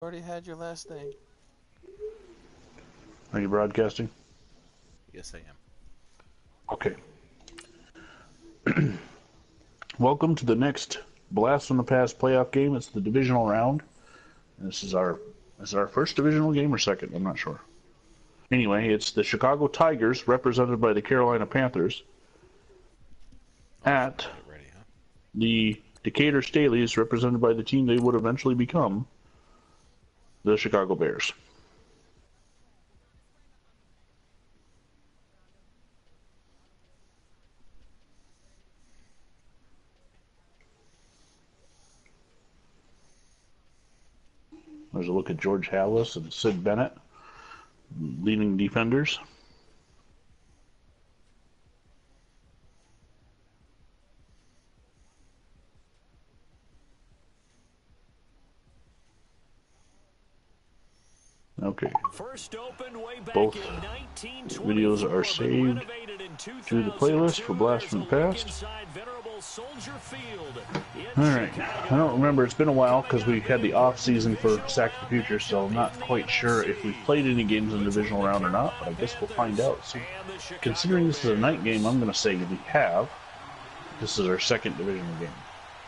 Already had your last thing. Are you broadcasting? Yes, I am. Okay. Welcome to the next Blast from the Past playoff game. It's the divisional round. And this is our first divisional game or second? I'm not sure. Anyway, it's the Chicago Tigers, represented by the Carolina Panthers, at the Decatur Staleys, represented by the team they would eventually become, the Chicago Bears. There's a look at George Halas and Sid Bennett, leading defenders. Okay. Both videos are saved to the playlist for Blast from the Past. Alright, I don't remember, it's been a while because we had the off season for Sack the Future, so I'm not quite sure if we played any games in the divisional round or not, but I guess we'll find out. So, considering this is a night game, I'm going to say we have. This is our second divisional game.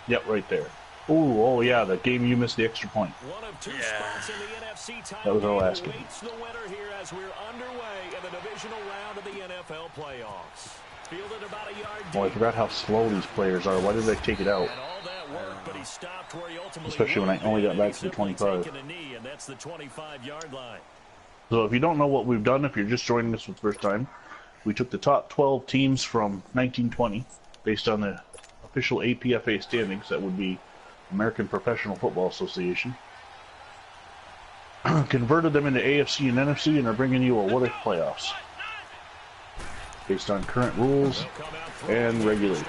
Yep, right there. Ooh, oh yeah, the game you missed the extra point. Yeah. That was our last game. Oh, I forgot how slow these players are. Why did I take it out? Especially when I only got back to the 25. So if you don't know what we've done, if you're just joining us for the first time, we took the top 12 teams from 1920, based on the official APFA standings, that would be American Professional Football Association, converted them into AFC and NFC, and are bringing you a what-if playoffs based on current rules and regulations.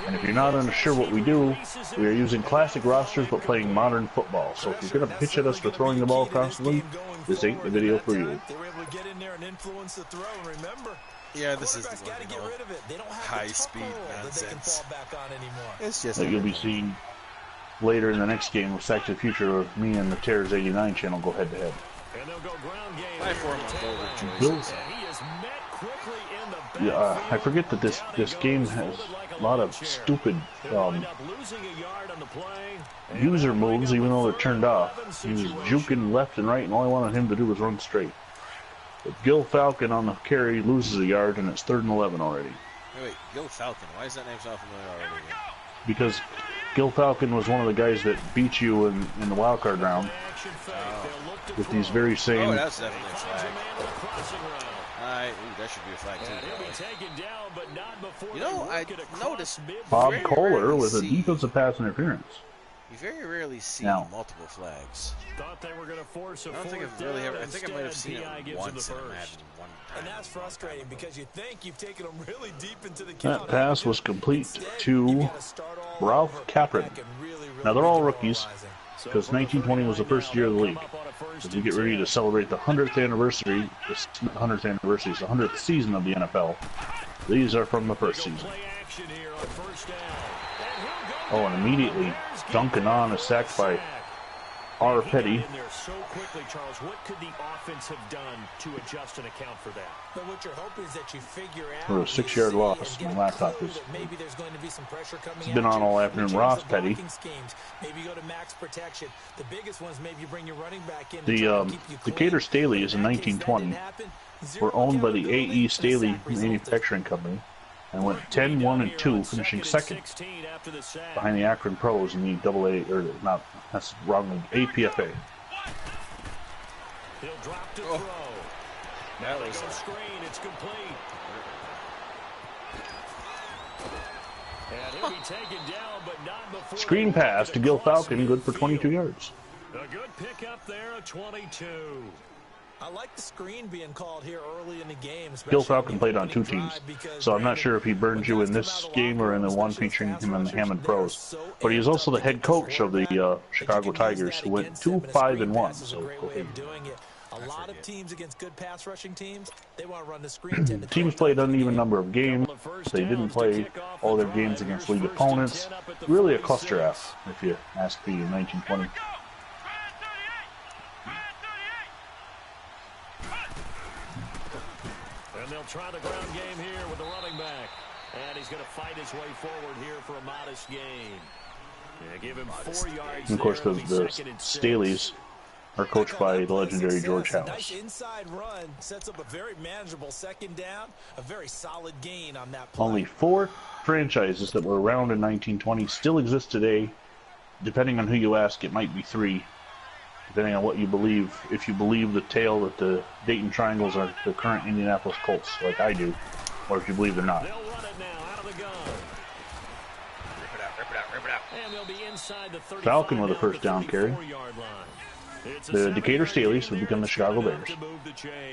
And if you're not sure what we do, we are using classic rosters but playing modern football. So if you're going to pitch at us for throwing the ball constantly, this ain't the video for you. Yeah, this is the high-speed nonsense. It's just that you'll be seeing later in the next game with Sack to the Future, of me and the Terrors 89 channel go head-to-head. Yeah, I forget that this game has a lot of stupid user moves, even though they're turned off. He was juking left and right, and all I wanted him to do was run straight. But Gil Falcon on the carry loses a yard, and it's 3rd and 11 already. Wait, Gil Falcon? Why is that name so familiar already? Because Gil Falcon was one of the guys that beat you in the wild card round with these very same. Oh, that's definitely a flag. Ooh, that should be a flag too. You know, I noticed Bob Kohler with a defensive pass interference. You very rarely see multiple flags. Thought they were going to force a I don't think I've really ever. I think I might have seen it once and imagined one time. And that's frustrating because you think you've taken them really deep into the count. That pass was complete to Ralph Capron. Now they're all rookies because 1920 was the first year of the league. As we get ready to celebrate the 100th anniversary, it's not the 100th anniversary, it's the 100th season of the NFL. These are from the first season. Oh, and immediately dunking on is sacked by R. Petty. So quickly, Charles, what could the offense have done to adjust and account for that? But what you're hoping is that you figure out for a 6-yard loss. My laptop is. Maybe there's going to be some pressure coming. It's been on all afternoon. Ross Petty. Maybe you go to max protection. The biggest ones, maybe you bring your running back in. The Decatur Staleys in 1920 were owned by the A.E. Staley Manufacturing Company, and went 10-1-2, finishing second behind the Akron Pros in the AA, or not, that's wrong, APFA. He'll drop to throw. Now they go screen, it's complete. And he'll be taken down, but not before. Screen pass to Gil Falcon, good for 22 yards. A good pickup there, a 22. I like the screen being called here early in the game. Gil Falcon played on 2 teams, so I'm not sure if he burned you in this game or in the one featuring him in the Hammond Pros. But he is also the head coach of the Chicago Tigers, who went 2-5-1. So go ahead. A lot of teams against good pass rushing teams, they want to run the screen. Teams played an uneven number of games. They didn't play all their games against league opponents. Really a cluster F, if you ask me, in 1920. And they'll try the ground game here with the running back. And he's going to fight his way forward here for a modest gain. Yeah, give him 4 yards. And of course, the Staleys are coached by the legendary George House. Nice inside run sets up a very manageable second down, a very solid gain on that play. Only 4 franchises that were around in 1920 still exist today. Depending on who you ask, it might be 3. Depending on what you believe. If you believe the tale that the Dayton Triangles are the current Indianapolis Colts, like I do, or if you believe they're not. They'll run it now out of the gun. Rip it out. And they'll be inside the 35 Falcon with a first down carry. The Decatur Staleys would become the Chicago Bears.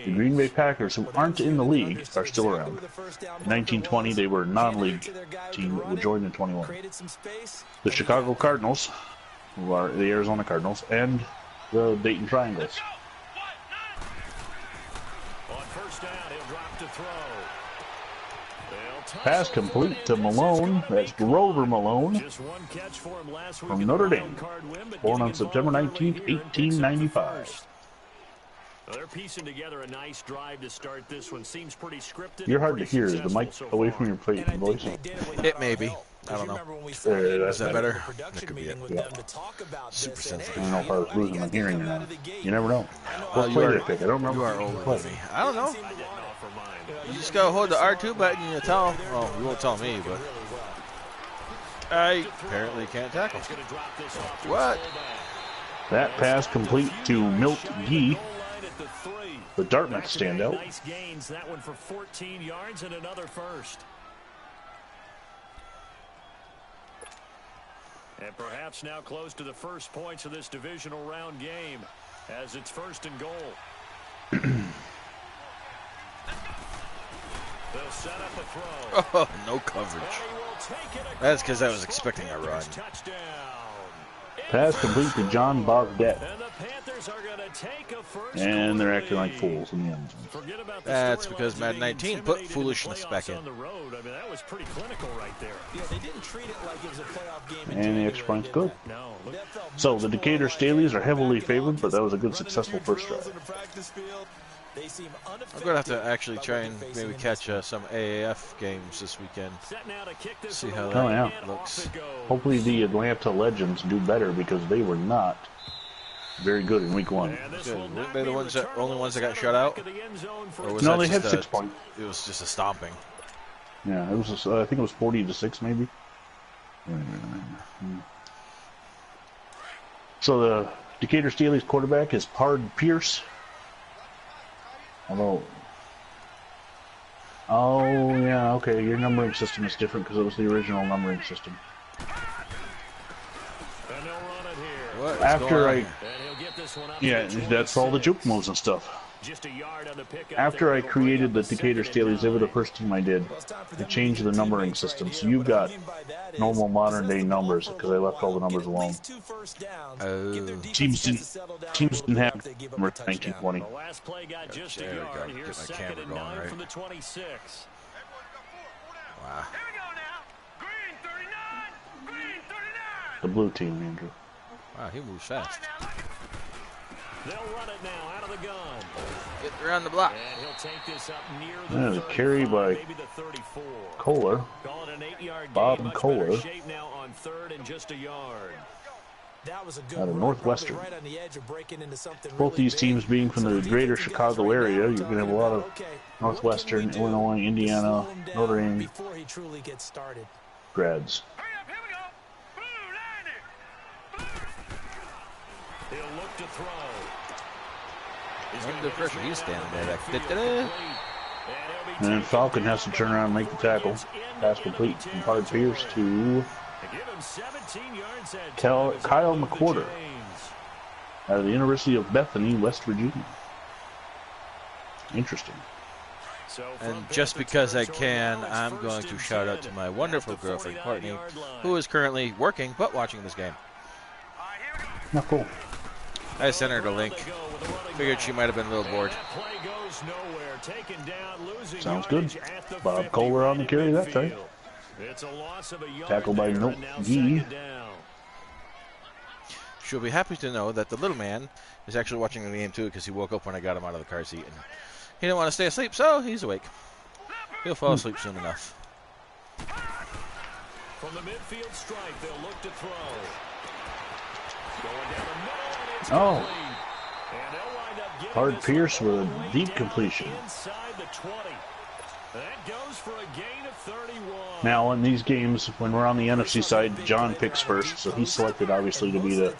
The Green Bay Packers, who aren't in the league, are still around. In 1920, they were a non-league team that would join in 21. The Chicago Cardinals, who are the Arizona Cardinals, and the Dayton Triangles. On first down, he'll drop to throw. Pass complete to Malone. That's Grover Malone from Notre Dame, born on September 19th, 1895. They're piecing together a nice drive to start this one. Seems pretty scripted. You're hard to hear. Is the mic away from your voice? It may be. I don't know. Is that better? That could be it. Yeah. Super sensitive. I don't know if I was losing my hearing or not. You never know. Well, What play did I pick? I don't remember. You are older than me. I don't know. You just gotta hold the R2 button and you tell. Well, you won't tell me, but I apparently can't tackle. What? That pass complete to Milt Gee, the Dartmouth standout. Nice gains. That one for 14 yards and another first. And perhaps now close to the first points of this divisional round game as it's 1st and goal. They'll set up a throw. Oh, no coverage. That's because I was expecting a run. Pass complete to John Bogdet. And the Panthers are going to take a first. And they're acting like fools in the end zone. That's because Madden 19 put foolishness back in. I mean, that was pretty clinical right there. Yeah, they didn't treat it like it was a playoff game. And the extra point's good. No. So the Decatur Staleys are heavily favored, but that was a good successful first drive. I'm going to have to actually try and maybe catch some AAF games this weekend. See how that looks. Hopefully the Atlanta Legends do better because they were not very good in week 1. Weren't they the only ones that got shut out? Or was No, that they had just 6 points. It was just a stomping. Yeah, it was. I think it was 40-6 maybe. So the Decatur Staleys quarterback is Pard Pierce. Although, oh yeah, okay, your numbering system is different because it was the original numbering system. What After yeah, that's all the juke moves and stuff. After I created the Decatur Staleys, they were the first team I did to change the numbering system. So you've got normal modern day numbers because I left all the numbers alone. Teams didn't have numbers in 1920. The last play got just a yard. Here's 2nd and 9 from the 26. Wow. The blue team, Andrew. Wow, he moves fast. They'll run it now out of the gun. Get around the block. And he'll take this up near the carry by Kohler. Bob Kohler. Now on 3rd and just a yard. That was a good Out of Northwestern. right on the edge of breaking into something Both these teams being from the greater Chicago area, you're going to have a lot of Northwestern, Illinois, Indiana, Notre Dame before he truly gets started. grads. He'll look to throw. Under pressure, he's standing there like And then Falcon has to turn around and make the tackle. Pass complete from Pard Pierce to Kyle McWhorter out of the University of Bethany, West Virginia. Interesting. And just because I can, I'm going to shout out to my wonderful girlfriend, Courtney, who is currently working but watching this game. Not cool. I sent her the link. Figured she might have been a little bored. Sounds good. Bob Kohler on the carry that time. Tackled by Milt Gee. She'll be happy to know that the little man is actually watching the game too because he woke up when I got him out of the car seat and He didn't want to stay asleep, so he's awake. He'll fall asleep soon enough. From the midfield stripe, they'll look to throw. Going down the middle, and it's complete. And they'll wind up getting Hard Pierce with a deep completion. Inside the 20. That goes for a gain of 31. Now, in these games, when we're on the NFC side, John picks first, so he's selected, obviously, to be the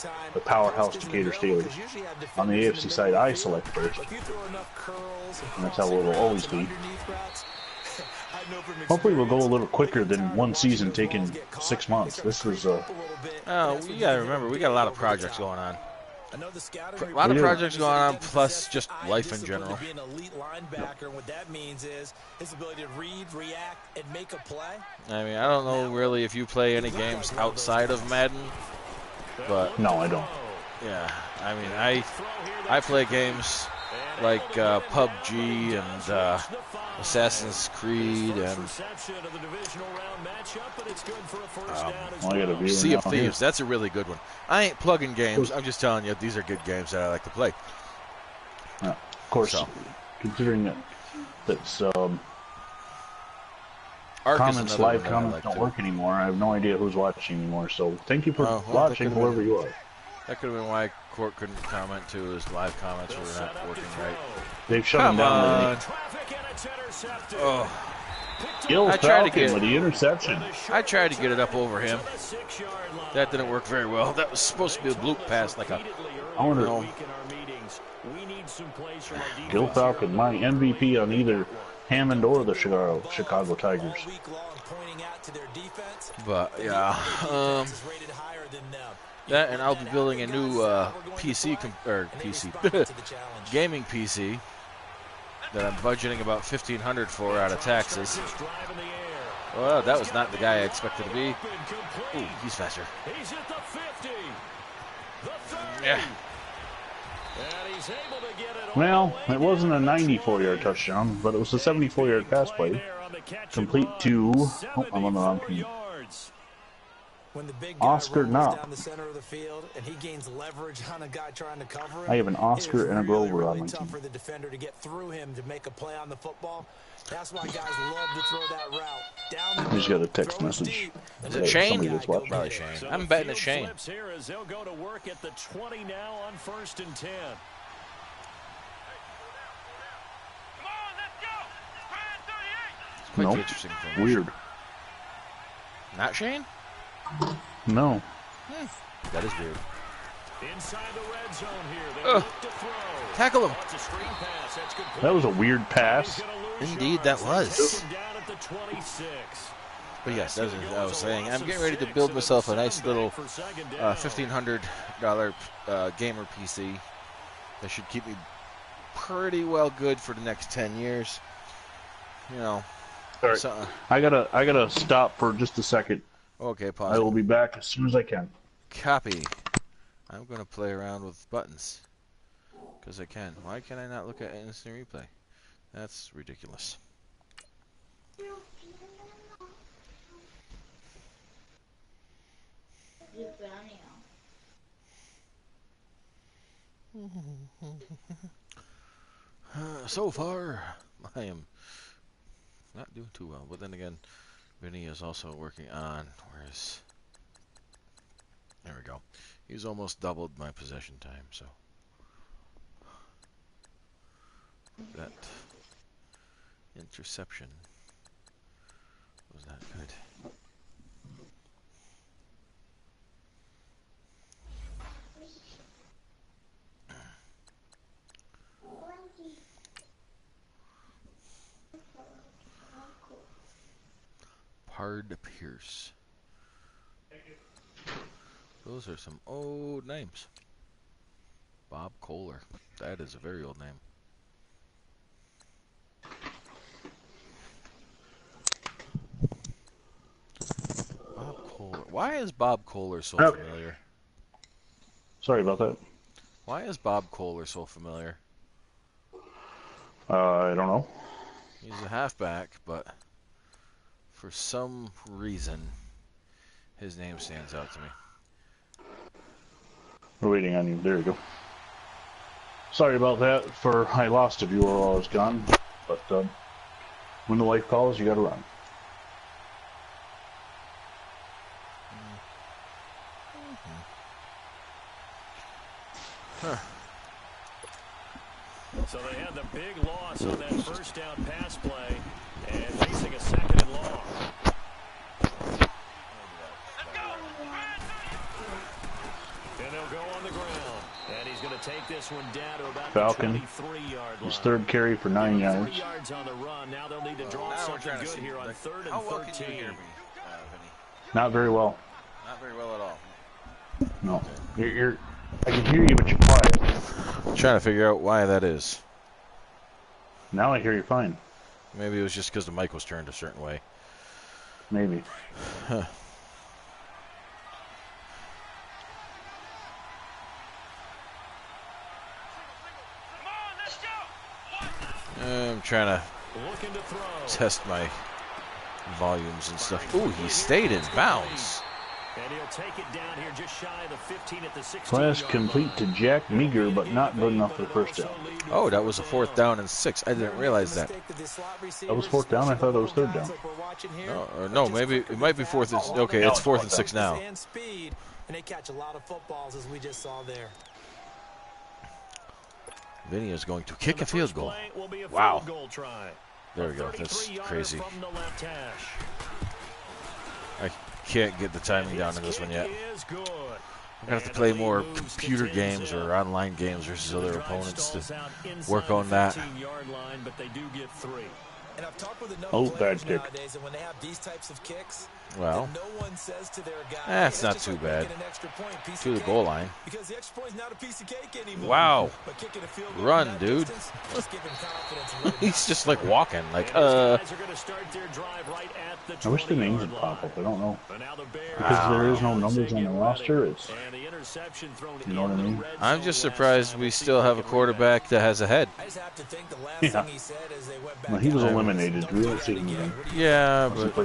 powerhouse Decatur Staleys. On the AFC side, I select first, and that's how it will always be. Hopefully we'll go a little quicker than one season taking 6 months. This was Oh, you gotta remember, we got a lot of projects going on. A lot of projects going on, plus just life in general. Be an elite linebacker, and what that means is his ability to read, react, and make a play. I mean, I don't know really if you play any games outside of Madden, but no, I don't. Yeah, I mean, I play games like PUBG and Assassin's Creed and Sea of Thieves. That's a really good one. I ain't plugging games. I'm just telling you, these are good games that I like to play. Of course, considering that comments, live comments don't work anymore, I have no idea who's watching anymore. So thank you for watching, whoever you are. That could have been why Court couldn't comment to his live comments were not working right. They've shut him down. Oh. Gil Falcon with the interception. I tried to get it up over him. That didn't work very well. That was supposed to be a bloop pass, like a. I wonder. Gil Falcon, my MVP on either Hammond or the Chicago Tigers. But yeah, that, and I'll be building a new gaming PC that I'm budgeting about $1,500 for out of taxes. Well, that was not the guy I expected to be. Ooh, he's faster. Yeah. Well, it wasn't a 94-yard touchdown, but it was a 74-yard pass play. Complete to... Oh, I'm on the wrong team. Oscar Knopp. I have an Oscar and a Grover on my team. I just got a text message. Is it Shane? Probably Shane. I'm betting it's Shane. They'll go to work at the 20 now on 1st and 10. No. Weird. Not Shane? No. That is weird. Inside the red zone here. Tackle him. That was a weird pass. Indeed, that was. But yes, that's what I was saying. I'm getting ready to build myself a nice little $1,500 gamer PC that should keep me pretty well good for the next 10 years. You know. Sorry. I gotta stop for just a second. Okay, pause. I will be back as soon as I can. Copy. I'm going to play around with buttons. Because I can. Why can I not look at instant replay? That's ridiculous. So far, I am not doing too well. But then again, Vinny is also working on, there we go. He's almost doubled my possession time, so that interception was not good. Hard Pierce. Those are some old names. Bob Kohler. That is a very old name. Bob Kohler. Why is Bob Kohler so familiar? Sorry about that. Why is Bob Kohler so familiar? I don't know. He's a halfback, but for some reason, his name stands out to me. We're waiting on you. There you go. Sorry about that. I lost a viewer while I was gone, but when the wife calls, you got to run. Huh. So they had the big loss on that first down pass play, and facing a second and long. And they'll go on the ground. And he's going to take this one down to about Falcon. the 23-yard line. His third carry for 9 yards. 3 yards on the run. Now they'll need to draw something good here on 3rd and 13. Well can you hear me, Vinny? Not very well. Not very well at all. No. I can hear you, but you're quiet. I'm trying to figure out why that is. Now I hear you fine. Maybe it was just because the mic was turned a certain way. Maybe. Huh. I'm trying to test my volumes and stuff. Ooh, he stayed in bounds. And he'll take it down here just shy of the 15 at the 16. Pass complete to Jack Meager, but not good enough for the first down. Oh, that was a 4th down and 6. I didn't realize that. That was 4th down? I thought it was 3rd down. No, maybe it might be 4th. Okay, it's 4th and 6 now. And they catch a lot of footballs, as we just saw there. Vinny is going to kick a field goal. Wow. There we go. That's crazy. I can't get the timing down in this one yet. I'm going to have to play more computer games or online games versus other opponents to work on that. Bad kick. Well, that's not too bad. To the goal line. Wow. Run, dude. He's just like walking. Like, I wish the names would pop up. I don't know. Because there is no numbers on the roster. It's, you know what I mean? I'm just surprised we still have a quarterback that has a head. Yeah. Well, he was eliminated. We don't see him again. Yeah, but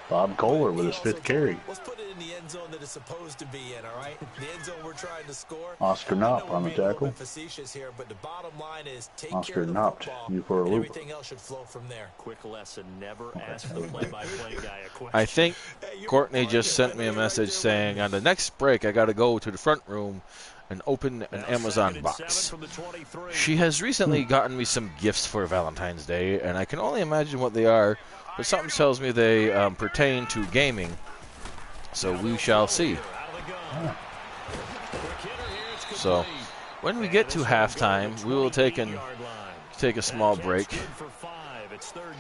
Bob Kohler with his 5th carry. Let's put it in the end zone that it's supposed to be in, all right? The end zone we're trying to score. Oscar Knopp on the tackle. Here, but the bottom line is take Oscar care of the Knopp, you for a loop. everything else should flow from there. Quick lesson, never ask the play-by-play guy a question. I think Courtney just sent me a message saying on the next break I got to go to the front room and open an Amazon box. She has recently gotten me some gifts for Valentine's Day, and I can only imagine what they are, but something tells me they pertain to gaming, so we shall see. So when we get to halftime, we will take a small break.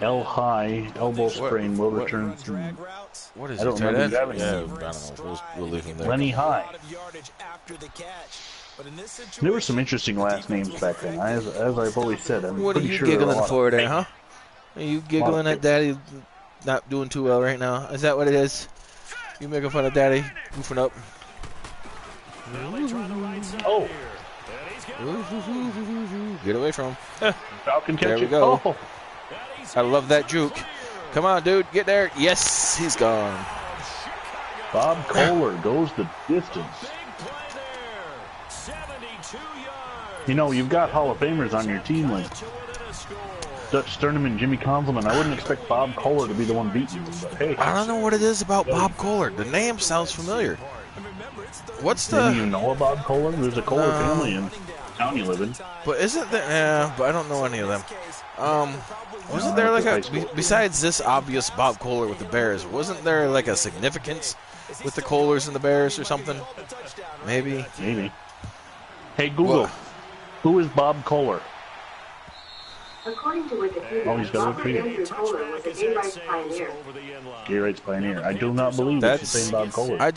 L high elbow sprain will return to. What is I don't it? remember Yeah, that. I don't know. We'll leave him there. Lenny High. There were some interesting last names back then. As I've always said, I'm What are pretty you sure there were a giggling lot for of- there, huh? Are you giggling at Daddy not doing too well right now? Is that what it is? You making fun of Daddy goofing up? Oh, Get away from him. Falcon catch There we it. go. Oh. I love that juke. Come on, dude. Get there. Yes, he's gone. Bob Kohler goes the distance. You know, you've got Hall of Famers on your team like Dutch Sternum and Jimmy Conzelman. I wouldn't expect Bob Kohler to be the one beating you, but hey. I don't know what it is about Bob Kohler. The name sounds familiar. What's Didn't you the... know a Bob Kohler? There's a Kohler family in the town you live in. But isn't there... Yeah, but I don't know any of them. Wasn't there like a... Besides this obvious Bob Kohler with the Bears, wasn't there like a significance with the Kohlers and the Bears or something? Maybe. Maybe. Hey, Google. Who is Bob Kohler? According to Wikipedia, Oh, he's got a Robert repeat. Andrew Kohler was a gay rights pioneer. Gay rights pioneer. I do not believe it's the same Bob Kohler. I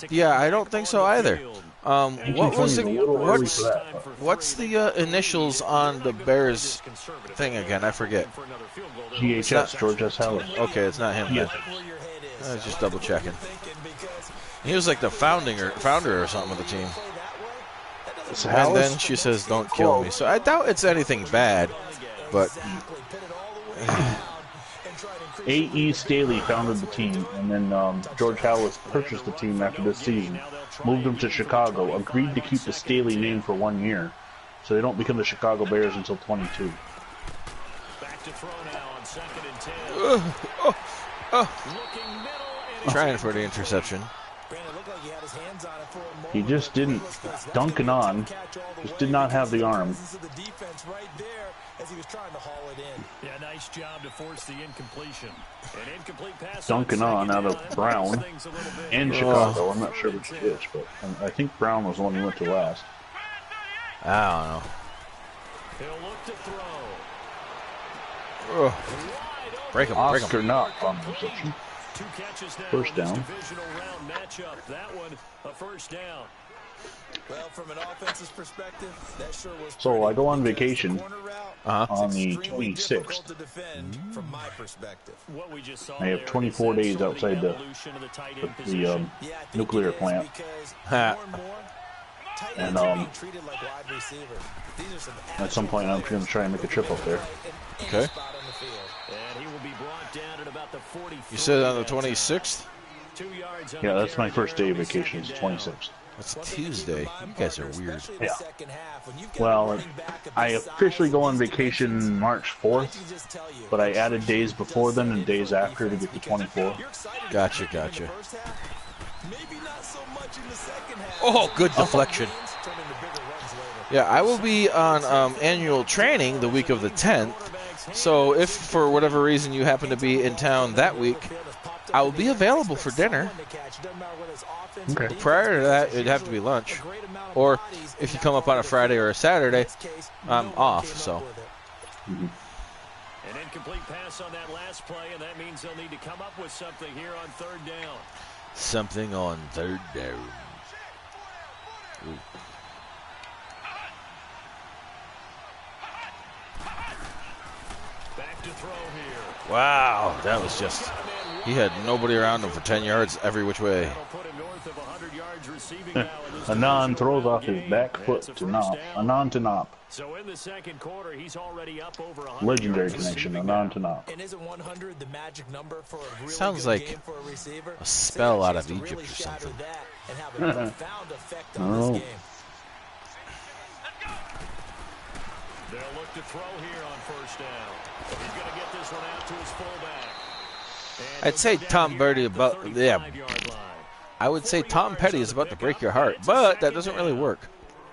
don't think so either. What was the... 1920 is a little early for that, but- What's the initials on the Bears thing again? I forget. GHS, George S. Hallis. Okay, it's not him then. I was just double checking. He was like the founder or something of the team. And then she says, "Don't kill me." So I doubt it's anything bad, but A.E. Staley founded the team, and then George Hallis purchased the team after this season. moved them to Chicago, agreed to keep the Staley name for 1 year, so they don't become the Chicago Bears until 22. Back to throw now on 2nd and 10. Trying for the interception. He just didn't dunk it on. Just did not have the arm. Yeah, nice job to force the incompletion. An incomplete pass Dunking on out of Brown and Chicago. I'm not sure which pitch, but I think Brown was the one who went to last. I don't know. He'll look to throw. Ugh. Break him, break Oscar him. Knopp on the reception. 2 catches now. First down. Divisional round matchup. That one a first down. Well, from an offensive perspective, that sure was. So I go on vacation Uh-huh. on the 26th. From my perspective. What we just saw I have there 24 is days sort of outside the evolution of the tight end position. nuclear plant. Ha. And at some point I'm going to try and make a trip up there. Okay. And he will be brought down at about the 43. You said on the 26th? 2 yards on Yeah, the that's my carry first day of there, vacation. It's 2nd down. 26th. That's a Tuesday. You guys are weird. Yeah. Well, I officially go on vacation March 4th, but I added days before then and days after to get to 24. Gotcha, gotcha. Oh, good deflection. Yeah, I will be on annual training the week of the 10th. So if for whatever reason you happen to be in town that week, I will be available for dinner. Okay. Prior to that, it'd have to be lunch. Or if you come up on a Friday or a Saturday, I'm off, so. Mm-hmm. An incomplete pass on that last play, and that means they'll need to come up with something here on 3rd down. Something on 3rd down. Ooh. Back to throw here. Wow, that was just... He had nobody around him for 10 yards every which way. That'll put him north of 100 yards receiving now in this Anon throws off his game. back foot That's a to first Knopp. down. Anon to Knopp. So in the 2nd quarter, he's already up over 100 Legendary yards connection. receiving Anon now. to Knopp. And isn't 100 the magic number for a really Sounds good like game for a receiver? a spell out of Chance to Egypt really or shatter something. that and have a profound effect on Oh. this game. They'll look to throw here on 1st down. He's going to get this one out to his fullback. And I'd say he'll go down Tom here Brady at the about... Yeah, 35-yard line. I would say Tom Petty is about to break your heart, but that doesn't really work.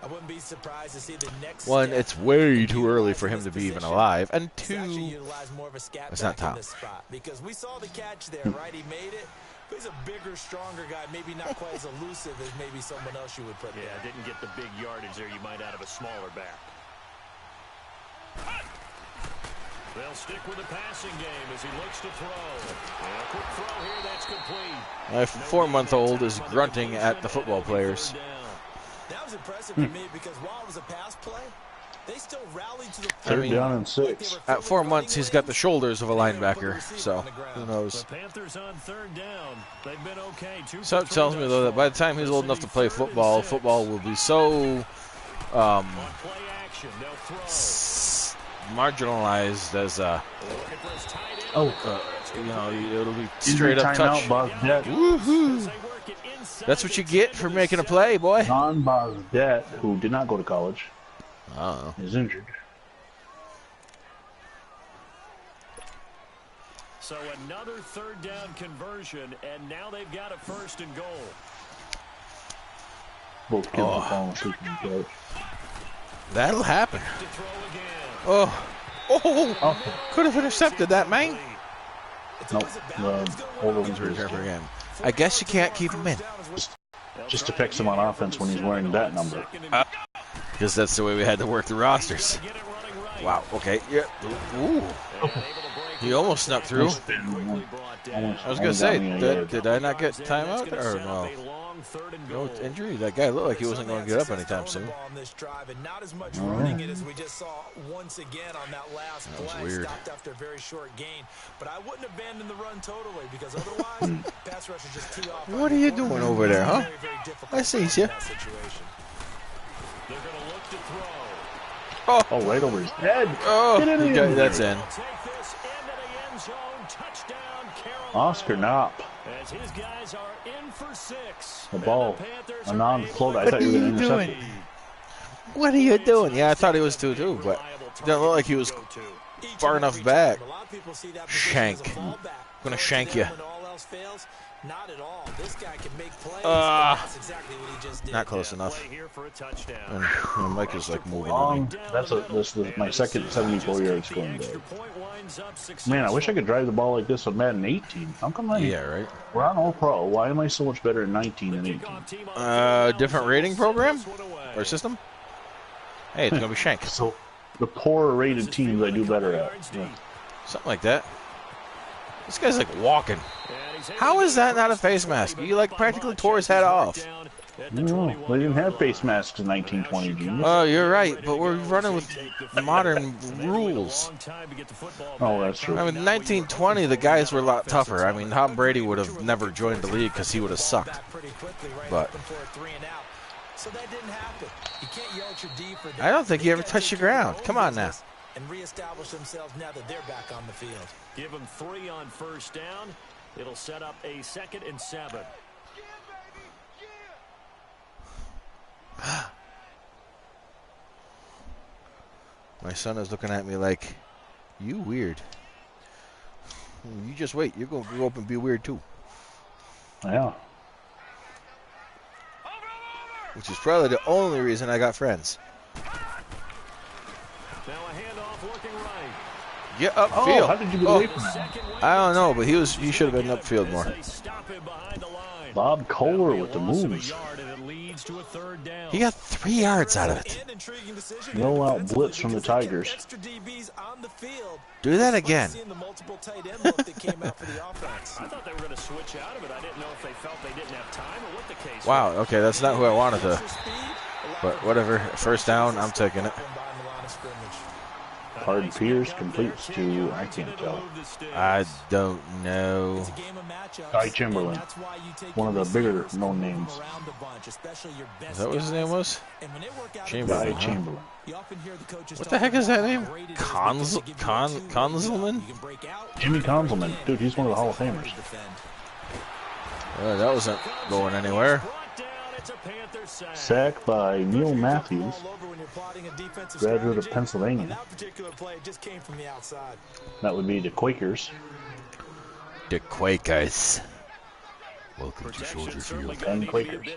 I wouldn't be surprised to see the next One, step it's way too early for him to be even alive, and is actually two, utilize more of a scat it's not back in Tom. this spot, because we saw the catch there, right? He made it. But he's a bigger, stronger guy, maybe not quite as elusive as maybe someone else you would put Yeah, there. didn't get the big yardage there you might out of a smaller back. They'll stick with the passing game as he looks to throw. And a quick throw here, that's complete. My 4-month-old is grunting at the football players. That was impressive to me because while it was a pass play, they still rallied to the Third down and 6. At 4 months, he's got the shoulders of a linebacker, so who knows. The Panthers on 3rd down. They've been okay. Something tells me, though, that by the time he's old enough to play football, football will be so On play action, they'll throw. marginalized as you know, it'll be straight up touch. Woohoo! That's what you get for making a play, boy. John Bosdet, who did not go to college, Oh. is injured. So another 3rd down conversion, and now they've got a 1st and goal. Both kids are falling asleep on the couch. That'll happen. To throw again. Oh, could have intercepted that, man. Nope. I guess you can't keep him in. Just affects him on offense when he's wearing that number. Because that's the way we had to work the rosters. Wow, okay. Yeah. Ooh. He almost snuck through. I was going to say, did I not get timeout or no? No injury? That guy looked like he wasn't going to get up anytime soon. Not as much running it as we just saw once again on that last That was play. weird. Stopped after a very short gain. But I wouldn't abandon the run totally because otherwise, pass rush is just too off. What are you doing over there, huh? Very, very difficult I see you. in that situation. They're going to look to throw. Oh, right over his head. Oh, Get it in there. that's in. Take this into the end zone. Touchdown, Carolina. Oscar Knopp. As his guys are in for The ball, a non-float. I thought you were going to intercept it. What are you doing? Yeah, I thought he was 2-2, but it doesn't look like he was far enough back. Shank. I'm going to shank you. Not at all. This guy can make plays. That's exactly what he just did. Not close enough. And Mike is like moving Long. on. This is my second 74-yard scoring day. Man, I wish I could drive the ball like this on Madden 18. How come we're on All Pro? Why am I so much better in 19 than 18? Different rating program or system? Hey, it's gonna be Shank. So the poorer rated teams I do better at. Yeah. Something like that. This guy's like walking. How is that not a face mask? You like practically tore his head off. No, they didn't have face masks in 1920, genius. Oh, you're right, but we're running with modern rules. Oh, that's true. I mean, in 1920, the guys were a lot tougher. I mean, Tom Brady would have never joined the league because he would have sucked. But I don't think he ever touched the ground. Come on now. And reestablish themselves now that they're back on the field. Give them 3 on first down. It'll set up a 2nd and 7. My son is looking at me like, you weird. You just wait. You're going to grow up and be weird too. Yeah. Which is probably the only reason I got friends. Now a handoff looking right. Get upfield. Oh, how did you get away from that? I don't know, but he should have been upfield more. Bob Kohler with the moves. He got 3 yards out of it. No out blitz from the Tigers. Do that again. I thought they were going to switch out of it. I didn't know if they felt they didn't have time or what the case was. Wow, okay, that's not who I wanted to. But whatever, first down, I'm taking it. Pardon Pierce completes to, I can't tell. I don't know. Guy Chamberlain, one of the bigger known names. Is that what his name was? Chamberlain. Guy Chamberlain. What the heck is that name? Conzelman? Jimmy Conzelman. Dude, he's one of the Hall of Famers. That wasn't going anywhere. Sack by Neil Matthews, graduate of Pennsylvania. That would be the Quakers. The Quakers. Welcome to Soldier Field. And Quakers.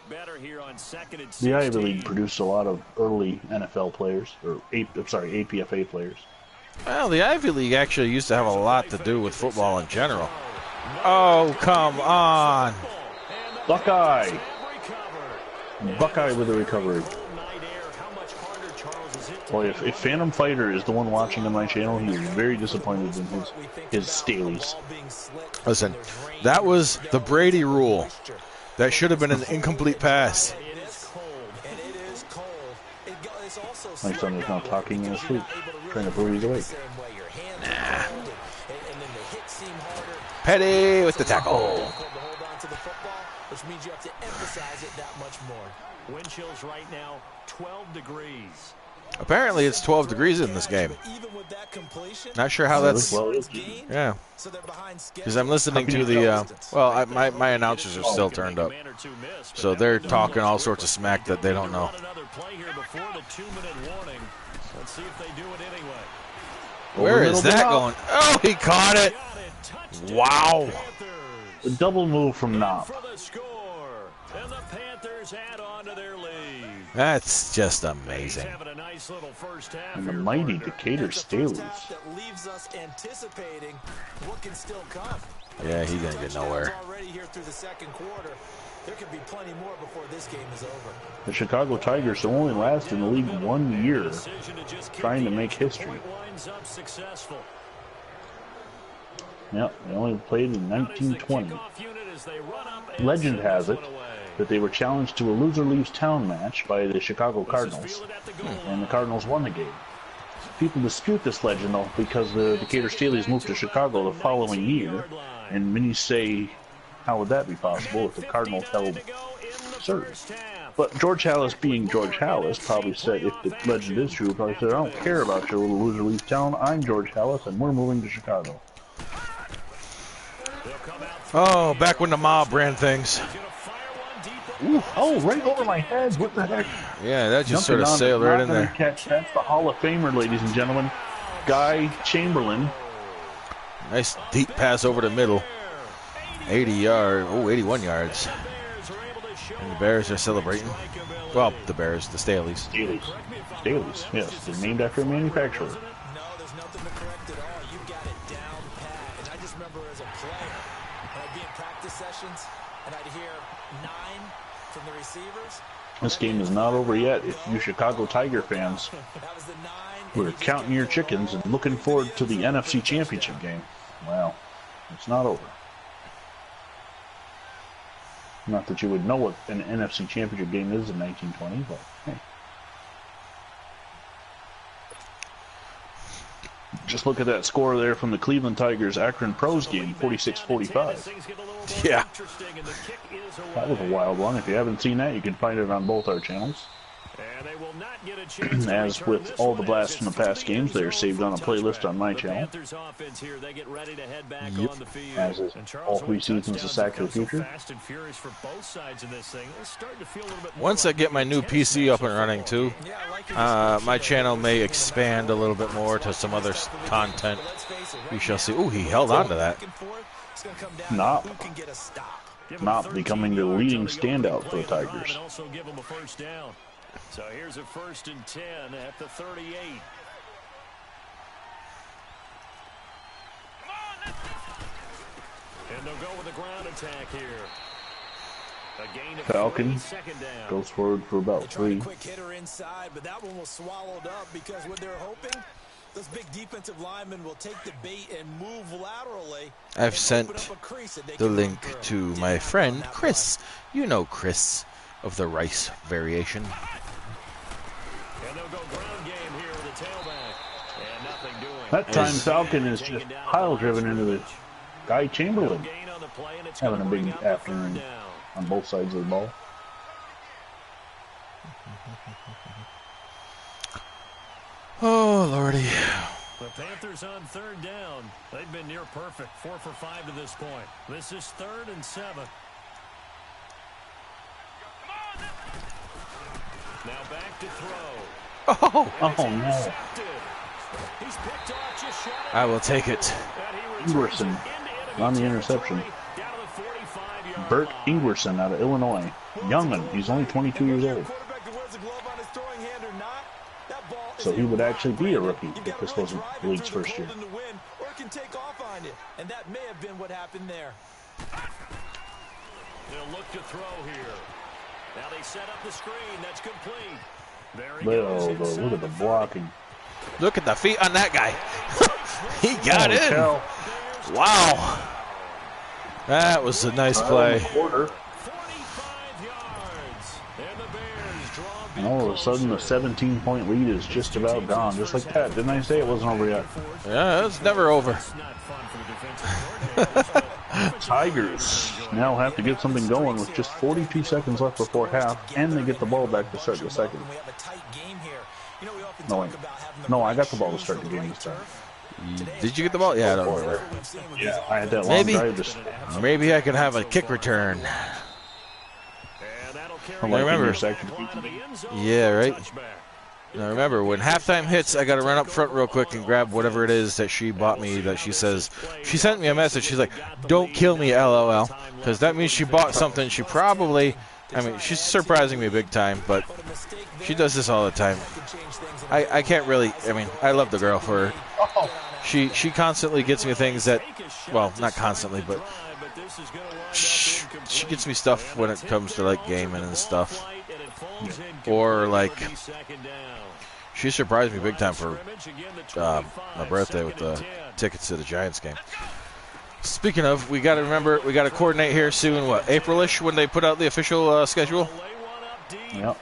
The Ivy League produced a lot of early NFL players, or APFA players. Well, the Ivy League actually used to have a lot to do with football in general. Oh, come on. Buckeye. Buckeye with a recovery. Boy, if Phantom Fighter is the one watching on my channel, he is very disappointed in his Staleys. Listen, that was the Brady rule. That should have been an incomplete pass. My son is now talking in his sleep, trying to prove he's awake. Nah. Petty with the tackle. Which means you have to emphasize it that much more. Wind chills right now, 12 degrees. Apparently it's 12 degrees in this game. Not sure how that's... Yeah. Because I'm listening to the... my announcers are still turned up. So they're talking all sorts of smack that they don't know. Where is that going? Oh, he caught it. Wow. A double move from Knopp. That's just amazing. And the mighty Decatur Staleys. Yeah, he's going to get nowhere. The Chicago Tigers will only last in the league 1 year, trying to make history. Yep, they only played in 1920. Legend has it that they were challenged to a loser leaves town match by the Chicago Cardinals, and the Cardinals won the game. People dispute this legend, though, because the Decatur Staleys moved to Chicago the following year, and many say, how would that be possible if the Cardinals held serve? But George Halas, being George Halas, probably said, if the legend is true, probably said, I don't care about your little loser leaves town, I'm George Halas, and we're moving to Chicago. Oh, back when the mob ran things. Ooh, oh, right over my head. What the heck? Yeah, that just sort of sailed right in there. Catch. That's the Hall of Famer, ladies and gentlemen. Guy Chamberlain. Nice deep pass over the middle. 81 yards. And the Bears are celebrating. Well, the Bears, the Staleys. Staleys, yes. They're named after a manufacturer. No, there's nothing to correct at all. You got it down pat. And I just remember as a player, when I'd be in practice sessions, and I'd hear 9 from the receivers. This game is not over yet. If you Chicago Tiger fans were counting your chickens and looking forward to the NFC Championship game, well, it's not over. Not that you would know what an NFC Championship game is in 1920, but hey. Just look at that score there from the Cleveland Tigers Akron Pros game, 46-45. Yeah. That was a wild one. If you haven't seen that, you can find it on both our channels. As with all the blasts from the past games, they are saved on a playlist on my channel. Yep. As is all 3 seasons of Sack of the Future. Once I get my new PC up and running too, my channel may expand a little bit more to some other content. We shall see. Ooh, he held on to that. Not becoming the leading standout for the Tigers. So here's a 1st and 10 at the 38. And they'll go with a ground attack here. A gain of Falcon goes forward for about 3. Quick hitter inside, but that one was swallowed up because what they're hoping, those big defensive linemen will take the bait and move laterally. I've sent the link to my friend Chris. You know Chris of the Rice variation. That time Falcon is just pile driven into the Guy Chamberlain. Having a big afternoon on both sides of the ball. Oh, Lordy. The Panthers on 3rd down. They've been near perfect. 4 for 5 to this point. This is 3rd and 7. Now back to throw. Oh no. I will take it. Ingwerson on the interception. Bert Ingwerson out of Illinois. Young'un. He's only 22 years old. So he would actually be a rookie if this wasn't the league's first year. And that may have been what happened there. They'll look to throw here. Now they set up the screen. That's complete. Look at the blocking. Look at the feet on that guy. He got in. Cow. Wow. That was a nice play. And all of a sudden, the 17-point lead is just about gone. Just like that. Didn't I say it wasn't over yet? Yeah, it's never over. Tigers now have to get something going with just 42 seconds left before half, and they get the ball back to start the second. No, I got the ball to start the game this time. Did you get the ball? Yeah, I don't remember. Yeah, I had that long drive. Maybe I could have a kick return. I remember. Yeah, right. Now remember, when halftime hits, I got to run up front real quick and grab whatever it is that she bought me. That she says, she sent me a message. She's like, "Don't kill me, LOL," because that means she bought something. She probably, I mean, she's surprising me big time, but she does this all the time. I can't really. I mean, I love the girl for. She constantly gets me things that, well, not constantly, but she gets me stuff when it comes to like gaming and stuff. Or like, she surprised me big time for my birthday with the tickets to the Giants game. Speaking of, we got to remember, we got to coordinate here soon. What, April-ish when they put out the official schedule? Yep.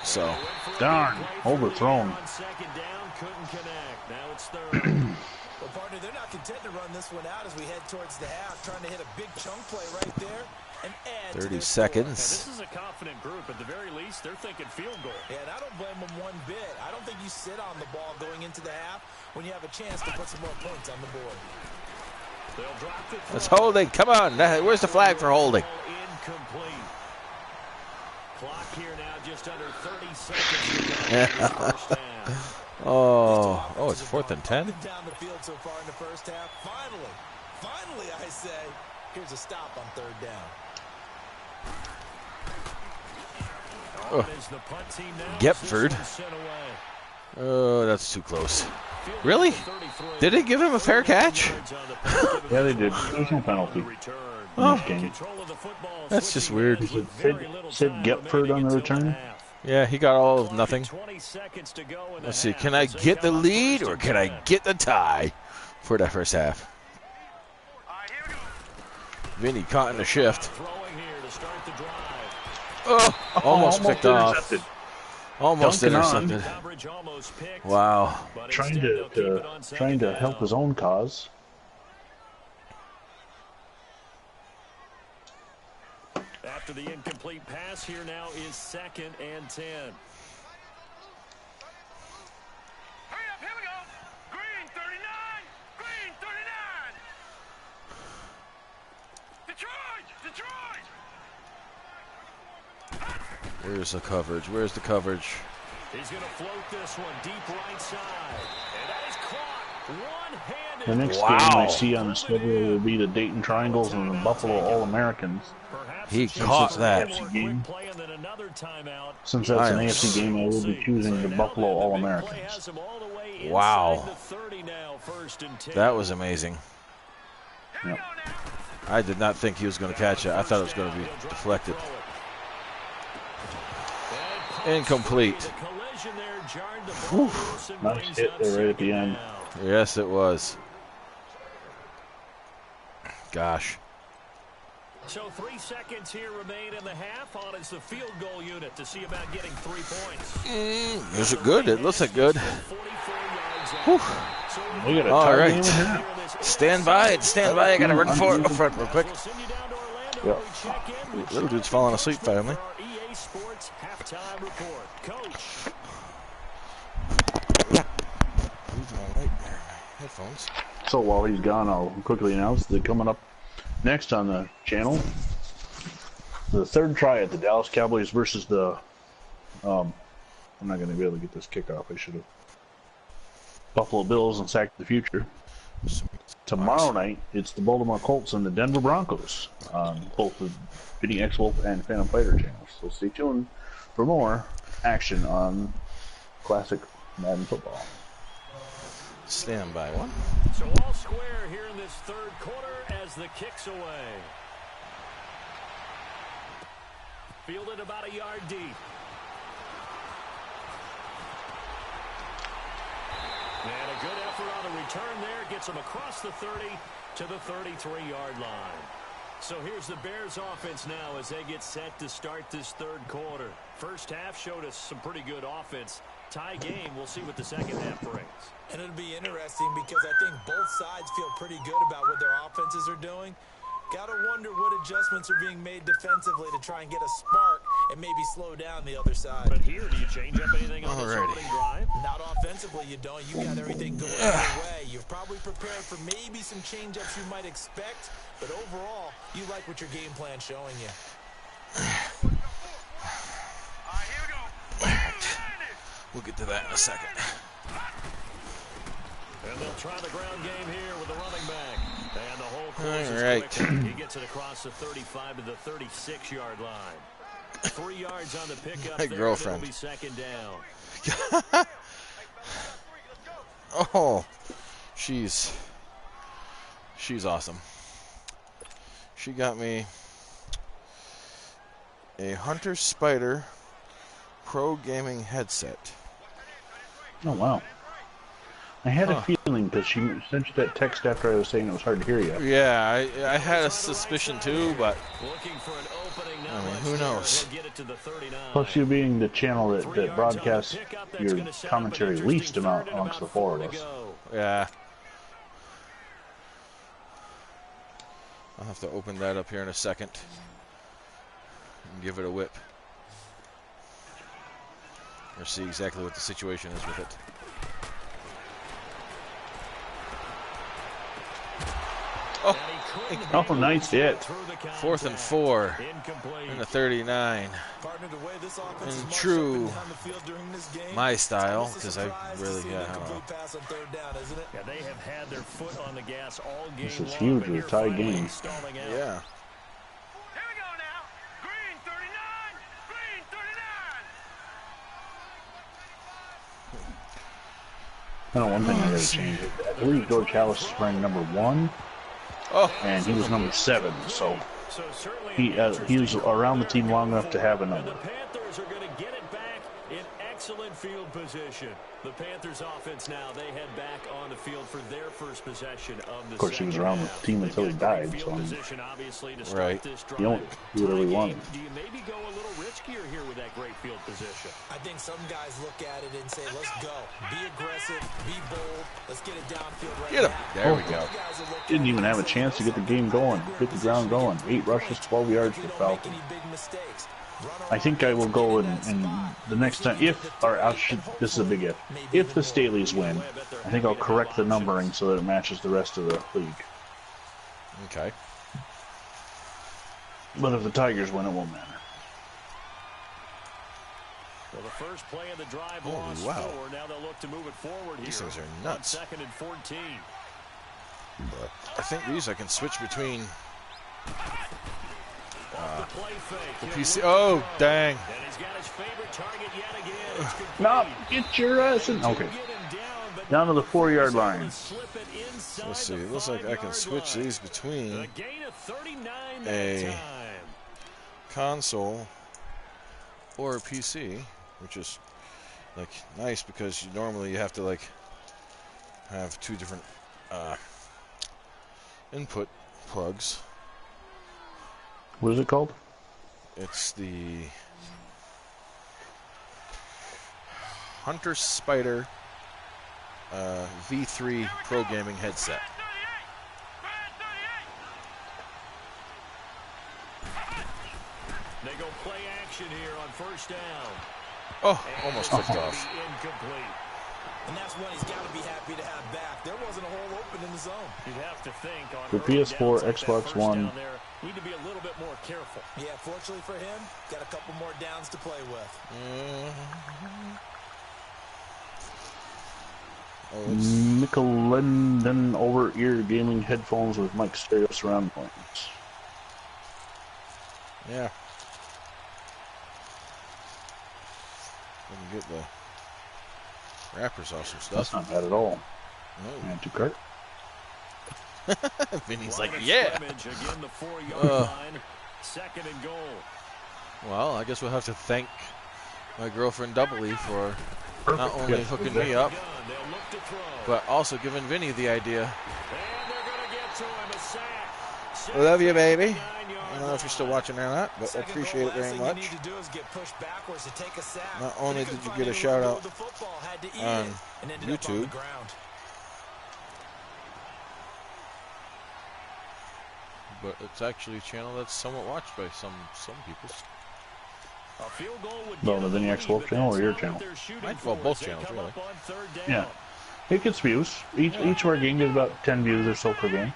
So. Darn, overthrown. Well, partner, they're not content to run this one out as we head towards the half, trying to hit a big chunk play right there and add 30 seconds. This is a confident group. At the very least, they're thinking field goal. Yeah, and I don't blame them one bit. I don't think you sit on the ball going into the half when you have a chance to put some more points on the board. They'll drop it. It's holding. Come on. Where's the flag for holding? Incomplete. Clock here now, just under 30 seconds. Oh, it's 4th and 10? Down the field so far in the first half. Finally, I say, here's a stop on 3rd down. Gepford. Oh, that's too close. Really? Did they give him a fair catch? Yeah, they did. There's no penalty. Oh, Game. that's just weird. Sid Gepford on the return. Yeah, he got all of nothing. Let's see. Can I get the lead or can I get the tie for that first half? Vinny caught in the shift. Oh, almost picked off. Almost intercepted. Wow. Trying to help his own cause. After the incomplete pass, here now is 2nd and 10. Hurry up, here we go. Green 39. Green 39. Detroit. Where's the coverage? Where's the coverage? He's going to float this one deep right side. And that is caught one-handed. The next game I see on the schedule will be the Dayton Triangles and the Buffalo All-Americans. He caught that. Game. Since that's an AFC game, I will be choosing the Buffalo All-Americans. Wow. That was amazing. Yep. I did not think he was going to catch it. I thought it was going to be deflected. Incomplete. Whew. Nice hit there right at the end. Yes, it was. Gosh. So 3 seconds here remain in the half. On is the field goal unit to see about getting 3 points. Is it good? It looks like good. Whew. All right. Stand by. I got to run for it up front real quick. Yep. Little dude's falling asleep finally. EA Sports halftime report. Coach. Who's my light there? Headphones. So while he's gone, I'll quickly announce that coming up next on the channel, the 3rd try at the Dallas Cowboys versus the, I'm not going to be able to get this kickoff. I should have. Buffalo Bills and Sack the Future. Tomorrow night, it's the Baltimore Colts and the Denver Broncos on both the Vinny X Wolf and Phantom Fighter channels. So stay tuned for more action on classic Madden football. Stand by one. So all square here in this 3rd quarter as the kick's away. Fielded about a yard deep. And a good effort on the return there. Gets him across the 30 to the 33-yard line. So here's the Bears offense now as they get set to start this 3rd quarter. First half showed us some pretty good offense. Tie game, we'll see what the second half brings. And it'll be interesting because I think both sides feel pretty good about what their offenses are doing. Got to wonder what adjustments are being made defensively to try and get a spark and maybe slow down the other side. But here, do you change up anything on this opening drive? Not offensively, you don't. You got everything going your way. You've probably prepared for maybe some change-ups you might expect, but overall, you like what your game plan's showing you. We'll get to that in a second. And they'll try the ground game here with the running back. And the whole course is quick. He gets it across the 35 to the 36-yard line. 3 yards on the pickup. My there, girlfriend. It'll be 2nd down. Oh, she's awesome. She got me a Hunter Spider Pro Gaming headset. Oh, wow. I had a feeling because she sent you that text after I was saying it was hard to hear you. Yeah, I had a suspicion too, but I mean, who knows? Plus, you being the channel that broadcasts your commentary least amount amongst the 4 of us. Yeah. I'll have to open that up here in a second and give it a whip. Or see exactly what the situation is with it. Oh, nice hit. 4th and 4 in the 39. In true my style, because I really, I don't know. Yeah, they have had their foot on the gas all game. This is huge. It's a tie game. Yeah. Here we go now. Green 39. Green 39. I know one thing I gotta change. I believe George Hallis is wearing number 1, and he was number 7, so he was around the team long enough to have a number. The Panthers are going to get it back in excellent field position. The Panthers offense now, they head back on the field for their first possession of the Of course, he was around the team until he died, so right. He don't do whatever he wanted. Do you maybe go a little riskier here with that great field position? I think some guys look at it and say, let's go. Be aggressive, be bold. Let's get it downfield right Get him. now. There we go. Didn't even have a chance to get the game going, get the ground going. 8 rushes, 12 yards for Falcon. I think I will go in the next time, this is a big if. If the Staleys win, I think I'll correct the numbering so that it matches the rest of the league. Okay. But if the Tigers win, it won't matter. Well, the first play of the drive Holy lost wow. 4. Now they'll look to move it forward here. These things are nuts. On 2nd and 14. But I think these I can switch between the PC. Oh, dang. And he's got his favorite target yet again. It's complete. No, get your ass in. Okay. Down to the 4-yard line. Let's see. It looks like I can switch these between A gain of 39 that a time. console or a PC, which is like nice because normally you have to like have 2 different input plugs. What is it called? It's the Hunter Spider V3 Pro Gaming headset. They go play action here on first down. Oh, almost clicked off. Incomplete. And that's one he's got to be happy to have back. There wasn't a hole open in the zone. You'd have to think on For early PS4, downs like that Xbox first One. down there, need to be a little bit more careful. Yeah, fortunately for him, got a couple more downs to play with. Oh, it's Michelin over-ear gaming headphones with mic stereo surround points. yeah. Let me get the wrappers off some That's stuff. not bad at all. No. Add to cart. Vinny's Line like, of yeah. scrimmage, again, the 4-yard line. 2nd and goal. Well, I guess we'll have to thank my girlfriend doubly for not only hooking me up, They'll look to throw. but also giving Vinny the idea. And they're going to get to him. A sack. I love you, baby. 79 I don't know if you're still watching or not, but I appreciate it very much. Not only did you get a shout out on YouTube, but it's actually a channel that's somewhat watched by some people. A field goal would Well, give the them Vinny the X lead, Wolf but channel that's or your not what channel? they're shooting Well, for both as they channels, come really. up on 3rd down. Yeah. It gets views. Each of our games get about 10 views or so per game.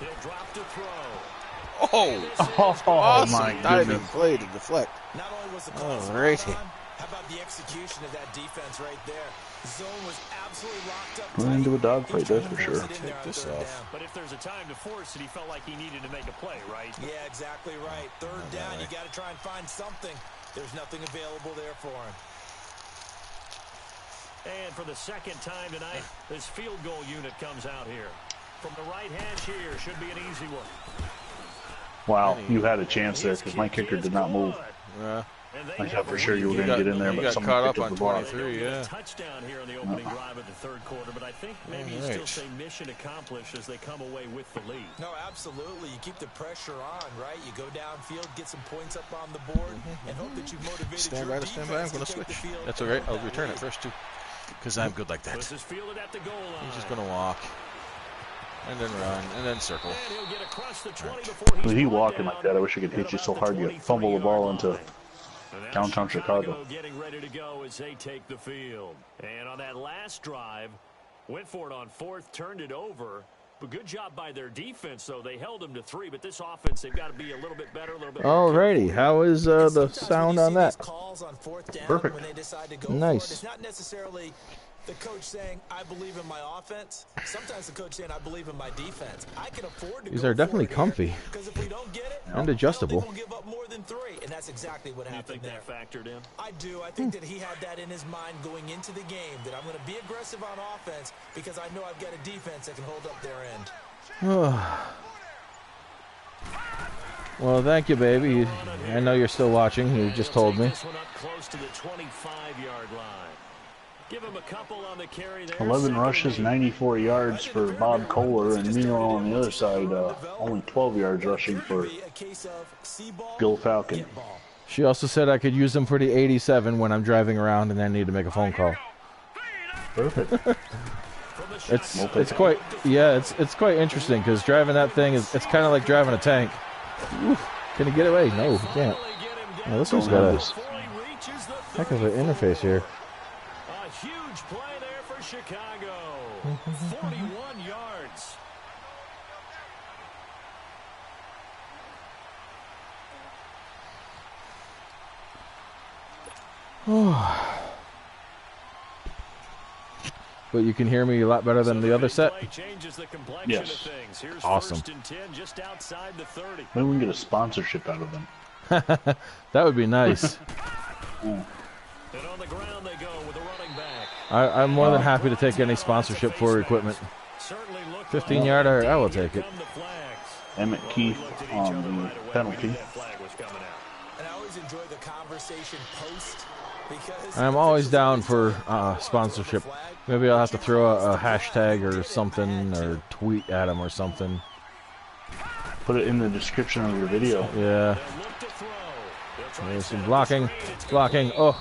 He'll drop to throw. Oh, Oh, awesome my diving goodness. play to deflect. Not only was the call Alrighty. spot on, how about the execution of that defense right there? The zone was absolutely locked up. We're into a dogfight, that's for sure. Take this off. But if there's a time to force it, he felt like he needed to make a play, right? Yeah, exactly right. 3rd down, you got to try and find something. There's nothing available there for him. And for the 2nd time tonight, this field goal unit comes out here. From the right hash here, should be an easy one. Wow, you had a chance there because my kicker did not move. Yeah. I thought for sure you were going to get in there, You but got someone caught up picked on up the ball. 23, yeah. Touchdown here in the opening drive of the 3rd quarter, but I think maybe you still say mission accomplished as they come away with the lead. No, absolutely. You keep the pressure on, right? You go downfield, get some points up on the board, and hope that you've motivated Stand your by, stand by. I'm defense going to to take the switch. field. That's all right. I'll return it first, too. Because I'm good like that. This is fielded at the goal line. He's just going to walk. And then run. And then circle. And he'll get across the 20 before he's With he brought walking down like that, I wish I could hit you so hard you fumble the ball into downtown Chicago. Getting ready to go as they take the field. And on that last drive, Went for it on fourth, turned it over. But good job by their defense, though. They held them to 3, but this offense, they've got to be a little bit better, a little bit more Alrighty, how is the sound on that? Perfect. When they decide to go Nice. for it, it's not necessarily the coach saying, I believe in my offense. Sometimes the coach saying, I believe in my defense. I can afford to These go are definitely for it comfy. here, because if we don't get it, And adjustable. I don't think we'll give up more than 3, and that's exactly what You happened think there. that factored in? I do. I think that he had that in his mind going into the game, that I'm going to be aggressive on offense because I know I've got a defense that can hold up their end. Well, thank you, baby. I know you're still watching. You just told me. This one up close to the 25-yard line. Give him a couple on the carry there. 11 rushes, 94 yards for Bob Kohler, and meanwhile on the other side, only 12 yards rushing for Bill Falcon. She also said I could use them for the 87 when I'm driving around and I need to make a phone call. Perfect. It's quite it's quite interesting because driving that thing it's kind of like driving a tank. Oof. Can you get away? No, you can't. Oh, this one's got a heck of an interface here. A huge play there for Chicago. 41 yards. But you can hear me a lot better than the other set. Yes. Awesome. Maybe we can get a sponsorship out of them. That would be nice. I'm more than happy to take any sponsorship for equipment. 15-yarder, I will take it. Emmett Keefe on the penalty. And I always enjoy the conversation post because I'm always down for sponsorship. Maybe I'll have to throw a hashtag or something or tweet at them or something. Put it in the description of your video. Yeah. There's some blocking. Blocking. Oh.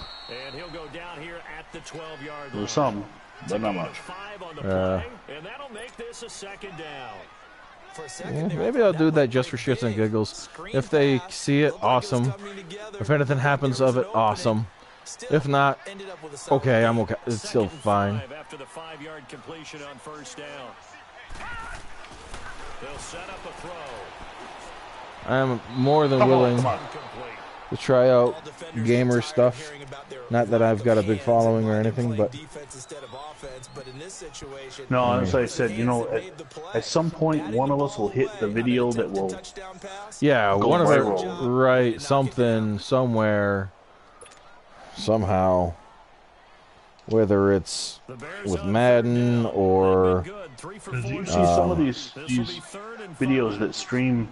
And he'll go down here at the 12-yard line. There's some, but not much. And that'll make this a second down. Yeah, maybe I'll do that just for shits and giggles. If they see it, awesome. If anything happens of it, awesome. If not, okay, I'm okay. It's still fine. After the 5-yard completion on first down. They'll set up a throw. I am more than willing to try out gamer stuff. Not that I've got a big following or anything, but No, as I said, you know, at some point, one of us will hit the video that will go one of viral. it, right? Something, somewhere, somehow. Whether it's with Madden or You see some of these videos that stream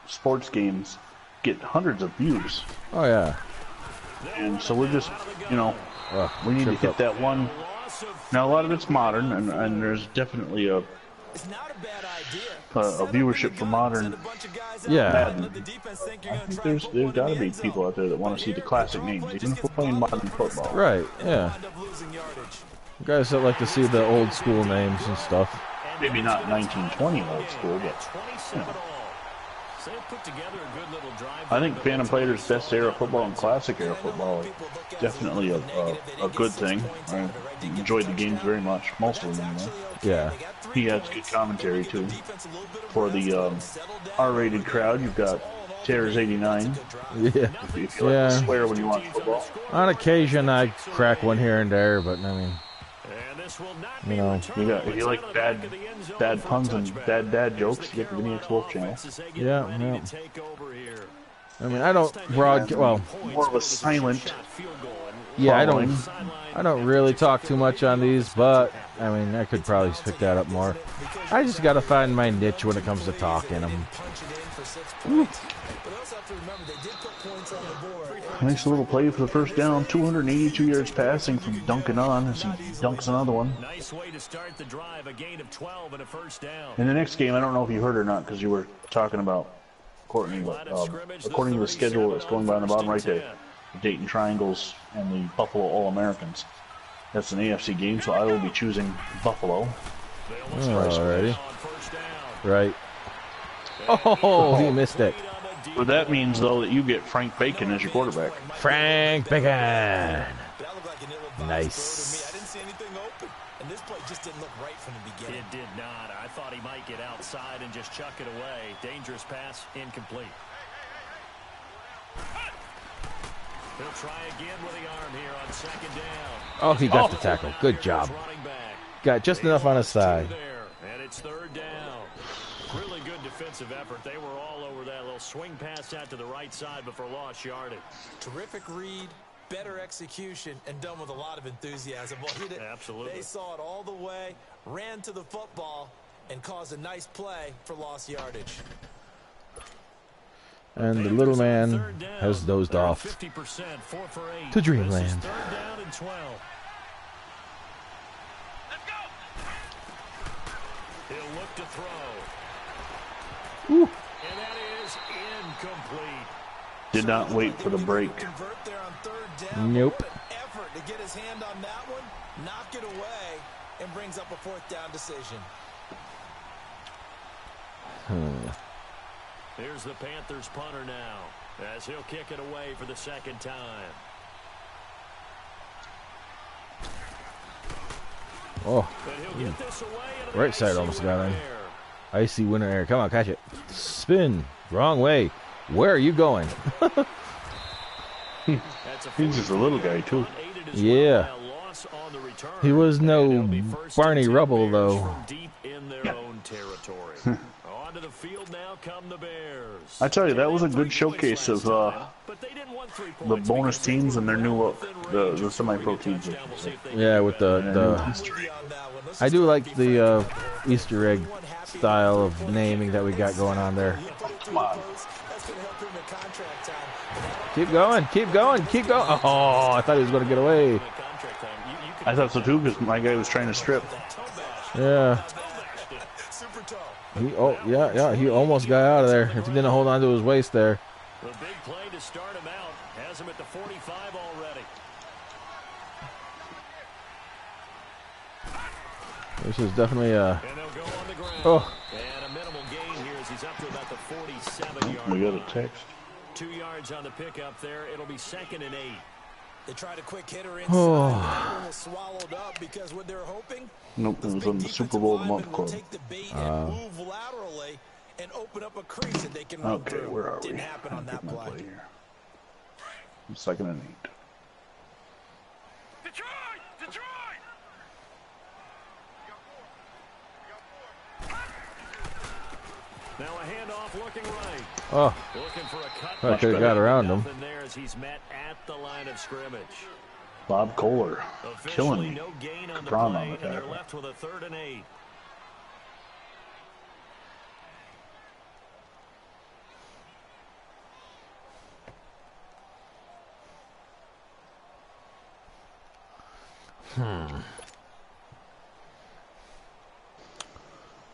sports games get hundreds of views. oh yeah, And so we're just, you know, we need to hit that one. Now, a lot of it's modern, and there's definitely a viewership for modern. yeah. Madden. I think there's got to be people out there that want to see the classic names, even if we're playing modern football. Right, yeah. Guys that like to see the old school names and stuff. Maybe not 1920 old school, but you know. I think Phantom Player's best era football and classic era football is definitely a good thing. I enjoyed the games very much, most of them anyway. Yeah. He has good commentary too. For the R-rated crowd, you've got Terrors 89. Yeah. If you like to swear when you watch football. On occasion, I crack one here and there, but I mean, you know. If you like bad puns and bad dad jokes, you get the Vinny X Wolf channel. Yeah. I mean, I don't broadcast. Well, More of a silent. yeah, following. I don't really talk too much on these, but I mean, I could probably pick that up more. I just gotta find my niche when it comes to talking. Nice little play for the first down. 282 yards passing from Duncan on as he dunks another one. Nice way to start the drive, a gain of 12 and a first down. In the next game, I don't know if you heard or not because you were talking about Courtney, but according to the schedule that's going by on the bottom right there, the Dayton Triangles and the Buffalo All-Americans. That's an AFC game, so I will be choosing Buffalo. Alrighty. Right. Oh, he missed it. But that means, though, that you get Frank Bacon as your quarterback. Frank Bacon. Nice. and this play just didn't look right from the beginning. It did not. I thought he might get outside and just chuck it away. Dangerous pass, incomplete. He'll try again with the arm here on second down. Oh, he got the tackle. Good job. Got just enough on his side. And it's third down. Really good defensive effort. They were all over that little swing pass out to the right side before lost yardage. Terrific read, better execution, and done with a lot of enthusiasm. Well, absolutely. They saw it all the way, ran to the football, and caused a nice play for lost yardage. And the little man has dozed off to dreamland. Third down and 12. Let's go. He'll look to throw. Woo. And that is incomplete. Did not wait for the break. Convert there on third down. Nope. What an effort to get his hand on that one, knock it away, and brings up a fourth down decision. Here's the Panthers punter now, as he'll kick it away for the second time. Oh, But he'll get this away into the right side icy almost got winner in. there. Icy winner air. Come on, catch it. Spin. Wrong way. Where are you going? That's a He's just a little guy, too. unaided as Yeah. well by a loss on the return. He was no And it'll be first Barney and 10 Rubble, Bears though. from deep in their own territory. Onto the field now come the Bears. I tell you, that was a good showcase of But they didn't want 3 the points bonus because they teams were and their new well look, within the range. semi-pro If we get teams. touchdown, we'll see if they Yeah, can with do that. the I'm with you on that one. Let's I do just like be the frank about that. Easter egg style of naming that we got going on there. You put it through the post, that's going to help him in contract time. Keep going, keep going, keep going. Oh, I thought he was going to get away. In contract time, you could I thought so too, because my guy was trying to strip. Yeah. Super tall. Yeah, he almost got out of there. If he didn't hold on to his waist there. The big play to start him out has him at the 45 already. This is definitely a... And they'll go on the ground. Oh. And a minimal gain here as he's up to about the 47-yard We got line. a text. 2 yards on the pickup there. It'll be 2nd and 8. They tried a quick hitter inside. Oh. That one was swallowed up because what they're hoping, Nope, it this was big on the defensive Super Bowl lineman month will club. take the bait and move laterally and open up a crease that they can run Okay, through. where are we? Didn't happen on that Get my play. here. 2nd and 8. Detroit! Detroit! Now a handoff looking right. Oh, Looking for a cut. I could have got around him. Nothing there as he's met at the line of scrimmage. Bob Kohler killing Officially me. no gain on the Capron play, on the and they're tackle. left with a 3rd and 8.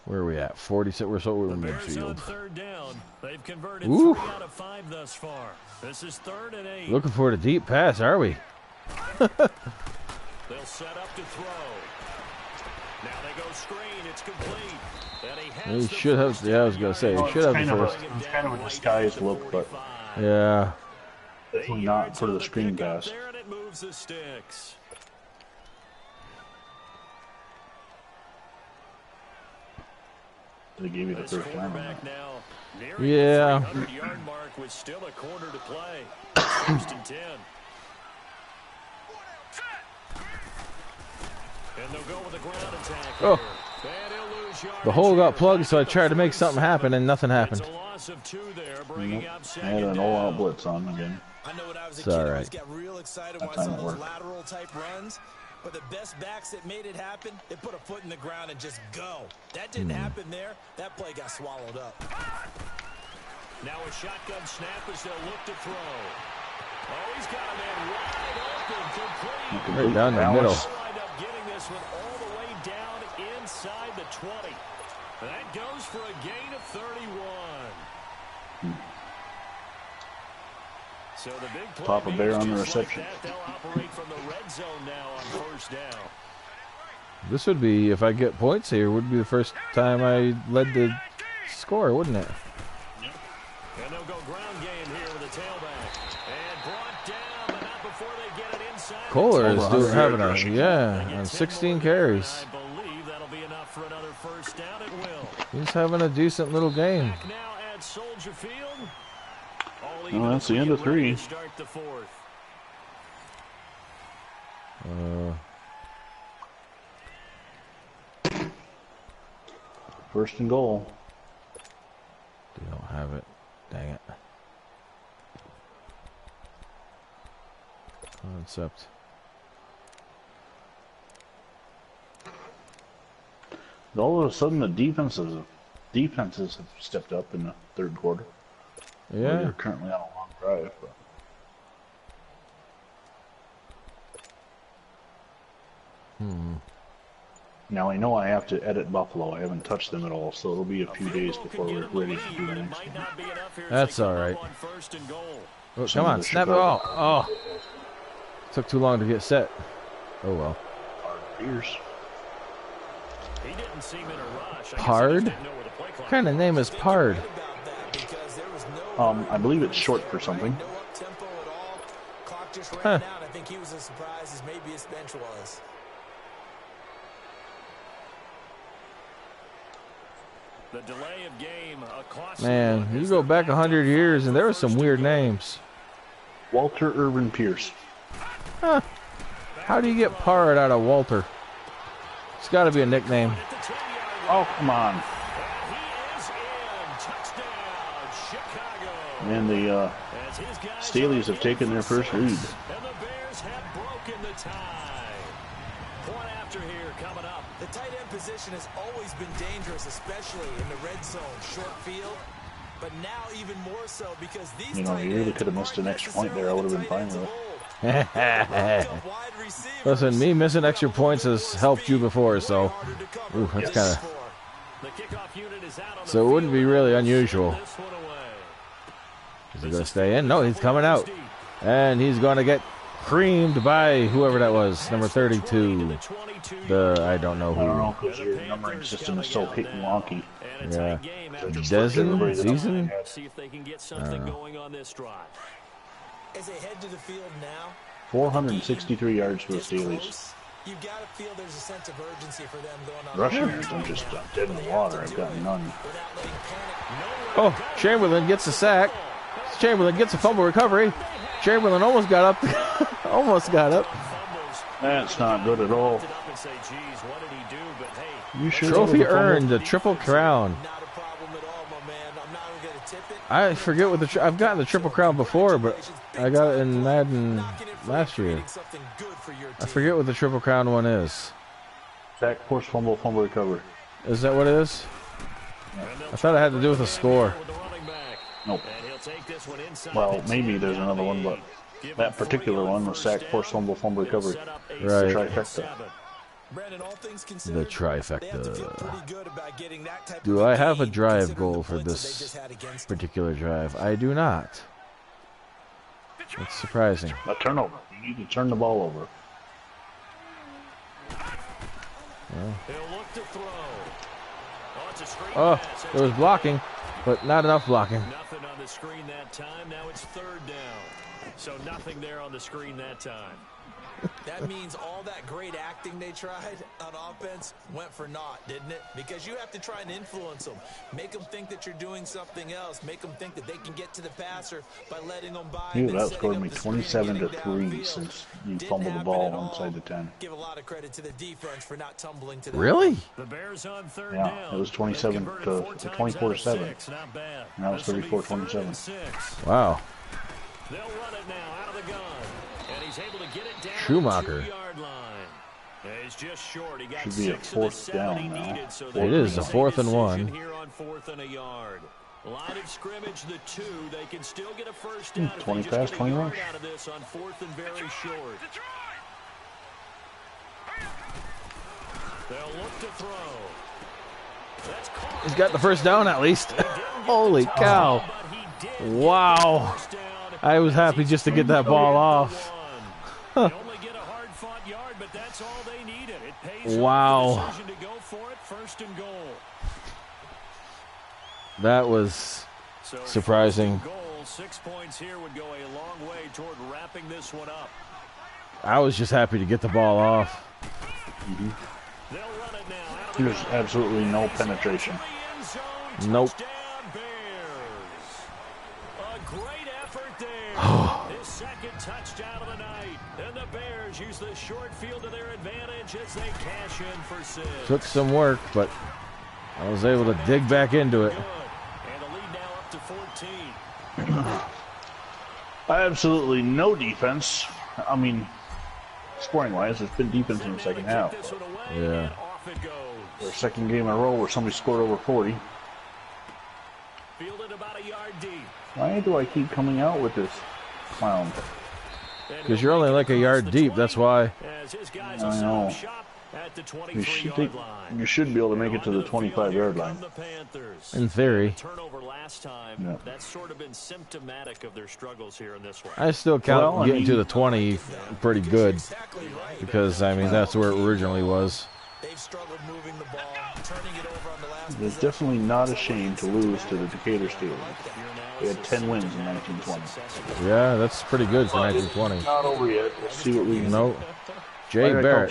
Where are we at? 46. We're so we're The in Bears on midfield. 3rd down. They've converted Ooh. 3 out of 5 thus far. This is 3rd and 8. Looking for the deep pass, are we? They'll set up to throw. Now they go screen. It's complete. And he has He the should have. first Yeah, I was gonna say he Well, should have kind the of a- first. It's kind of a disguised look, but Yeah. definitely not for the screen pass. There and it moves the sticks. They gave you the This first down on quarterback that. now nearing Yeah. the 300-yard mark with still a quarter to play. 1st and 10. And they'll go with the ground attack Oh. here. And he'll lose yardage The hole got here. plugged, so I Back tried at to the make something happen, and nothing happened. It's a loss of 2 there, bringing up I 2nd had an down. all-out blitz on again. I know when I was a It's kid, all I always right. got real excited That when I saw time those worked. lateral type runs. But the best backs that made it happen, they put a foot in the ground and just go. That didn't happen there. That play got swallowed up. Now a shotgun snap as they'll look to throw. Oh, he's got a man wide open, complete. Right down the Balance. middle. They'll wind up getting this one all the way down inside the 20. That goes for a gain of 31. So the big play Papa Bear means on the just like reception. that, they'll operate from the red zone now on 1st down. This would be, if I get points here, would be the first time I led the score, wouldn't it? And they'll go ground game here with a tailback. And brought down, but not before they get it inside. Kohler is Over 100 having yards a, rushing. on 16 carries. I believe that'll be enough for another first down. It will. He's having a decent little game. Back now at Soldier Field. All Well, that's the end of get ready 3. to start the 4th. First and goal. They don't have it. Dang it. Concept. All of a sudden, the defenses have stepped up in the third quarter. Well, Yeah. they're currently on a long drive. But. Now I know I have to edit Buffalo. I haven't touched them at all, so it'll be a few days before we're ready to do the next one. That's all right. Oh, Some come of on, the snap it Chicago- all. Oh. Took too long to get set. Oh well. Pierce. He didn't seem in a rush. Pard? What kind of name is Pard? I believe it's short for something. No up-tempo at all. Clock just ran Huh. out. I think he was as surprised as maybe his bench was. The delay of game, a costly Man, one you as go they're back back 100 on years and there were first some and weird goal. names. Walter Irvin Pierce. Huh. How do you get Pard out of Walter? It's got to be a nickname. At the 10-yard Oh, come on. line. He is in. Touchdown, Chicago. And the As his guys Staleys are have taken their in for first lead. six, and the Bears have broken the tie. Point after here coming up. The tight end position has always been dangerous, especially in the red zone, short field. But now even more so because these You know, tight you really ends could have missed an aren't extra point there. I would have been necessarily fine the with tight it. ends of old. Wide receivers. Listen, me missing extra points has helped you before, so ooh, that's kind of. The kickoff unit is out on the So it wouldn't be field. really unusual. This one away. Is he going to stay in? No, he's coming out. And he's going to get creamed by whoever that was, number 32. I don't know I don't who. know because your numbering system is so wonky. And a Yeah. tight game after Dezen? Season? see if they can get something going on this drive. As they head to the field now, 463 yards for the this Staleys. close, you've got to feel there's a sense of urgency for them going on. Rushing yards, I'm just dead in the water. I've got none. Without letting panic. Oh, Chamberlain gets a sack. Chamberlain gets a fumble recovery. Chamberlain almost got up. Almost got up. That's not good at all. You should Trophy earned, the Triple Crown. Not a problem at all, my man. I'm not even going to tip it. I forget what I've gotten the Triple Crown before, but I got it in Madden last year. Something good for your I team. forget what the Triple Crown one is. Sack, force fumble, fumble recovery. Is that what it is? I thought it had to do with a score. Nope. Well, maybe there's another one, but that particular one, the sack, force fumble, fumble recovery. Right. Trifecta. Brandon, all things The considered, they have to feel trifecta. pretty good about getting that type Do of I have a lead, drive considering goal the for points that this they just had against them. particular drive? I do not. It's surprising. A turnover. You need to turn the ball over. He'll look to throw. Oh, it's a screen Oh, pass. there was blocking, but not enough blocking. Nothing on the screen that time. Now it's third down. So nothing there on the screen that time. That means all that great acting they tried on offense went for naught, didn't it? Because you have to try and influence them. Make them think that you're doing something else. Make them think that they can get to the passer by letting them by. You and then outscored setting me up the screen and 27 to getting 3 downfield. since you Didn't fumbled the happen ball at all. inside the 10. Give a lot of credit to the defense for not tumbling to that. Really? The Bears on third Yeah, down. it was 27 They've to converted 4 24 to times 7. out of 6. Not bad. Now it's This will be 34-27. 3rd and 6. Wow. They'll run it now out of the gun. And he's able to get it down Schumacher. to the 2-yard line. He's just short. He got Should be a 6 of the fourth 7 he down now. needed, so It they is make a 4th and 1. decision here on 4th and a yard. Line of scrimmage, the 2. They can still get a first down if 20 they just pass, get a 20 yard rush. out of this on 4th and very short. They'll look to throw. That's caught. He's got the first down at least. Holy cow. But he did Wow. first down. I was happy just to get that ball off. They only get a hard-fought yard, but that's all they needed. It pays Wow. off the decision to go for it, 1st and goal. That was So surprising. 1st and goal, 6 points here would go a long way toward wrapping this one up. I was just happy to get the ball off. They'll run it now. There's absolutely no penetration. Nope. A great effort there. His second touchdown of the night. And the Bears use the short field to their advantage as they cash in for 6. Took some work, but I was able to dig back into it. And the lead now up to 14. Absolutely no defense. I mean, scoring-wise, it's been defense in the second half. Yeah. Our second game in a row where somebody scored over 40. Fielded about a yard deep. Why do I keep coming out with this clown? Because you're only like a yard deep, that's why. I know. You should be able to make it to the 25-yard line. In theory. Turnover last time. Yeah. That's sort of been symptomatic of their struggles here in this one. I still count getting to the 20 pretty good. Because, I mean, that's where it originally was. They've struggled moving the ball, turning it over on the last It's definitely not a shame to lose to the Decatur Staleys. They had 10 wins in 1920. Yeah, that's pretty good for 1920. Not over yet. Let's see what we can No. Jay Barrett,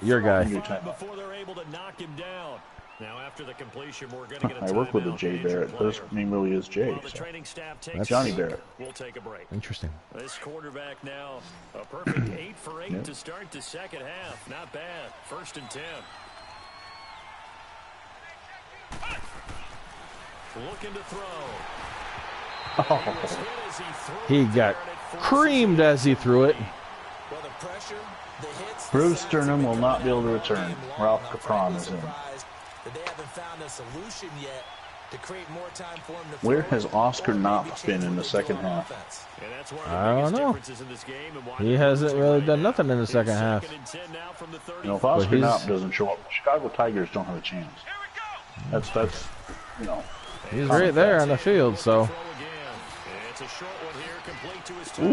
your guy. Before they're able to knock him down. Now after the completion, we're going to get a I work with a timeout. Jay Barrett. His name really is Jay. The So. training staff takes That's Johnny a Barrett. We'll take a break. Interesting. This quarterback now a perfect 8 for 8 Yep. to start the second half. Not bad. 1st and 10. Looking to throw. He got creamed as he threw it. Well, the pressure, the hits, Bruce Sternum will not be able to return. Ralph Capron is in. That they haven't found a solution yet to create more time for him to Where throw has it, Oscar or maybe Knopp change been in what the they do second on half? offense. And that's one of the I don't biggest know. differences in this game and why He they're hasn't losing really right done now. nothing in the second half. 2nd and 10 now from the 30. You know, if Oscar he's- Knopp doesn't show up, the Chicago Tigers don't have a chance. That's you know. He's right there on the field, so. Throw again. It's a short one here, complete to his tight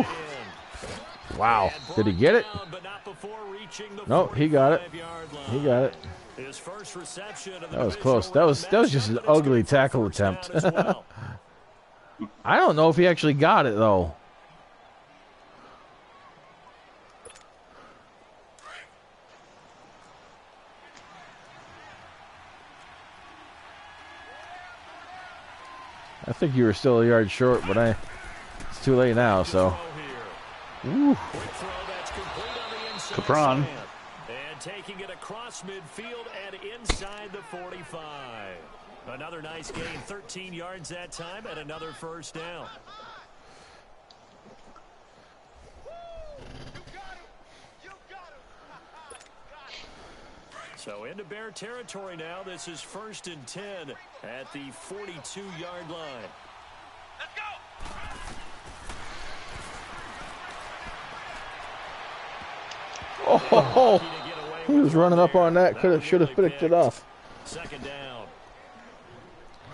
end. Wow. Did he get it? But not before reaching the No, he got it. 45-yard line. He got it. His first reception of the That was divisional close. That was round just an matchup, but it's ugly good for tackle first down attempt. as well. I don't know if he actually got it, though. I think you were still a yard short, but it's too late now, so. Ooh. Capron. And taking it across midfield and inside the 45. Another nice gain, 13 yards that time, and another first down. So into Bear territory now. This is 1st and 10 at the 42-yard line. Let's go. Oh, he was running up on that. Should have picked it off. 2nd down.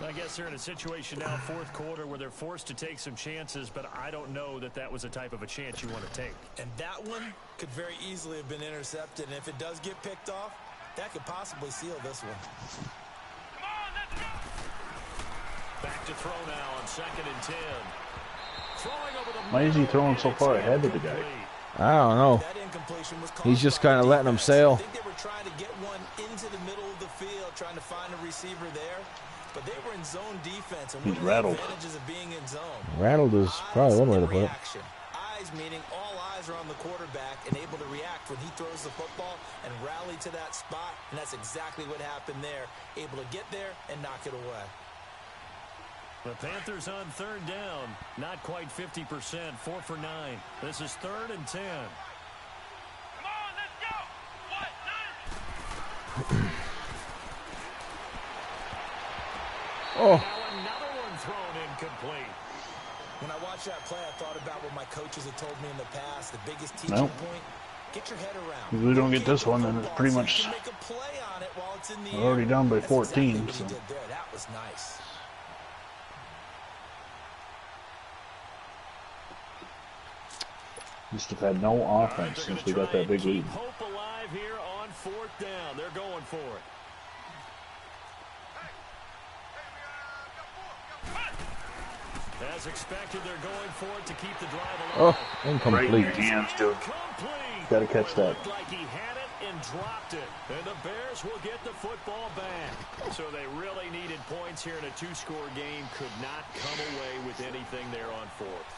I guess they're in a situation now, 4th quarter, where they're forced to take some chances, but I don't know that that was the type of a chance you want to take. And that one could very easily have been intercepted. And if it does get picked off, that could possibly seal this one. Come on, let's go. Back to throw now on 2nd and 10. Throwing over the Why is he throwing so far ahead of the guy? I don't know. That incompletion was He's just kind of letting him sail. I think they were trying to get one into the middle of the field, trying to find a receiver there. But they were in zone defense. And He's one of the rattled. advantages of being in zone. Rattled is probably one way to put it. Reaction. Eyes meaning all eyes are on the quarterback and able to react when he throws the football and rally to that spot. And that's exactly what happened there. Able to get there and knock it away. The Panthers on 3rd down. Not quite 50%. 4 for 9. This is 3rd and 10. Come on, let's go. 1, 2. Oh, Now another one thrown incomplete. When I watched that play, I thought about what my coaches had told me in the past. The biggest teaching point, get your head around. If we don't get this one, then it's pretty much Make a play on it while it's in the we're already air. down by That's 14. exactly what So. he did there. That was nice. Must have had no offense since we got that big lead. Keep hope alive here on 4th down. They're going for it. As expected, they're going for it to keep the drive alive. incomplete. Hands, dude. Complete. Got to catch that. Looked like he had it and dropped it. And the Bears will get the football back. So they really needed points here in a two-score game. Could not come away with anything there on fourth.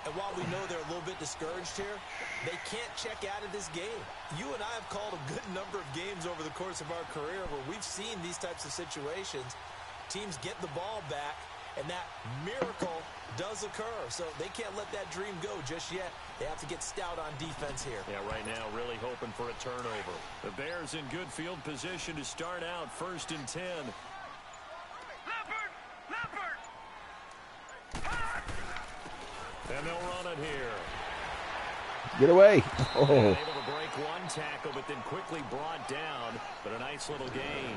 And while we know they're a little bit discouraged here, they can't check out of this game. You and I have called a good number of games over the course of our career where we've seen these types of situations. Teams get the ball back, and that miracle does occur. So they can't let that dream go just yet. They have to get stout on defense here. Yeah, right now really hoping for a turnover. The Bears in good field position to start out 1st and 10. And they'll run it here. Get away. Oh. Able to break one tackle, but then quickly brought down. But a nice little gain.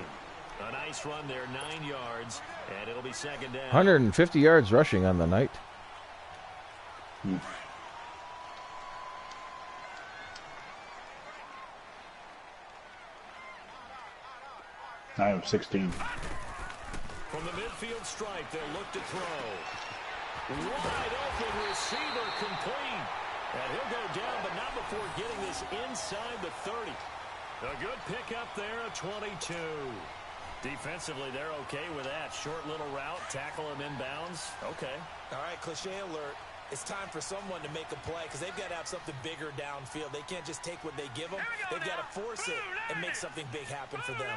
A nice run there, 9 yards, and it'll be 2nd down. 150 yards rushing on the night. I have 16. From the midfield stripe, they'll look to throw. Wide open receiver complete. And he'll go down, but not before getting this inside the 30. A good pickup there, a 22. Defensively, they're okay with that. Short little route, tackle him inbounds. Okay. All right, cliche alert. It's time for someone to make a play because they've got to have something bigger downfield. They can't just take what they give them. They've got to force it and make something big happen for them.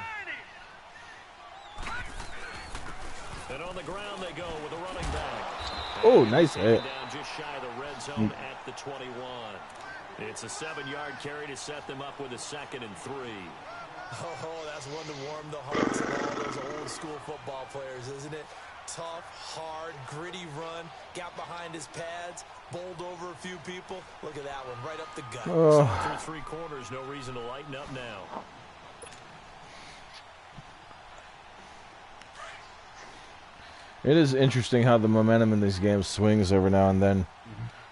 And on the ground they go with a running back. Oh, nice hit. Down just shy of the red zone at the 21. It's a 7-yard carry to set them up with a 2nd and 3. Oh, that's one to warm the hearts of all those old school football players, isn't it? Tough, hard, gritty run. Got behind his pads, bowled over a few people. Look at that one, right up the gut. Oh. Through 3 quarters, no reason to lighten up now. It is interesting how the momentum in these games swings every now and then.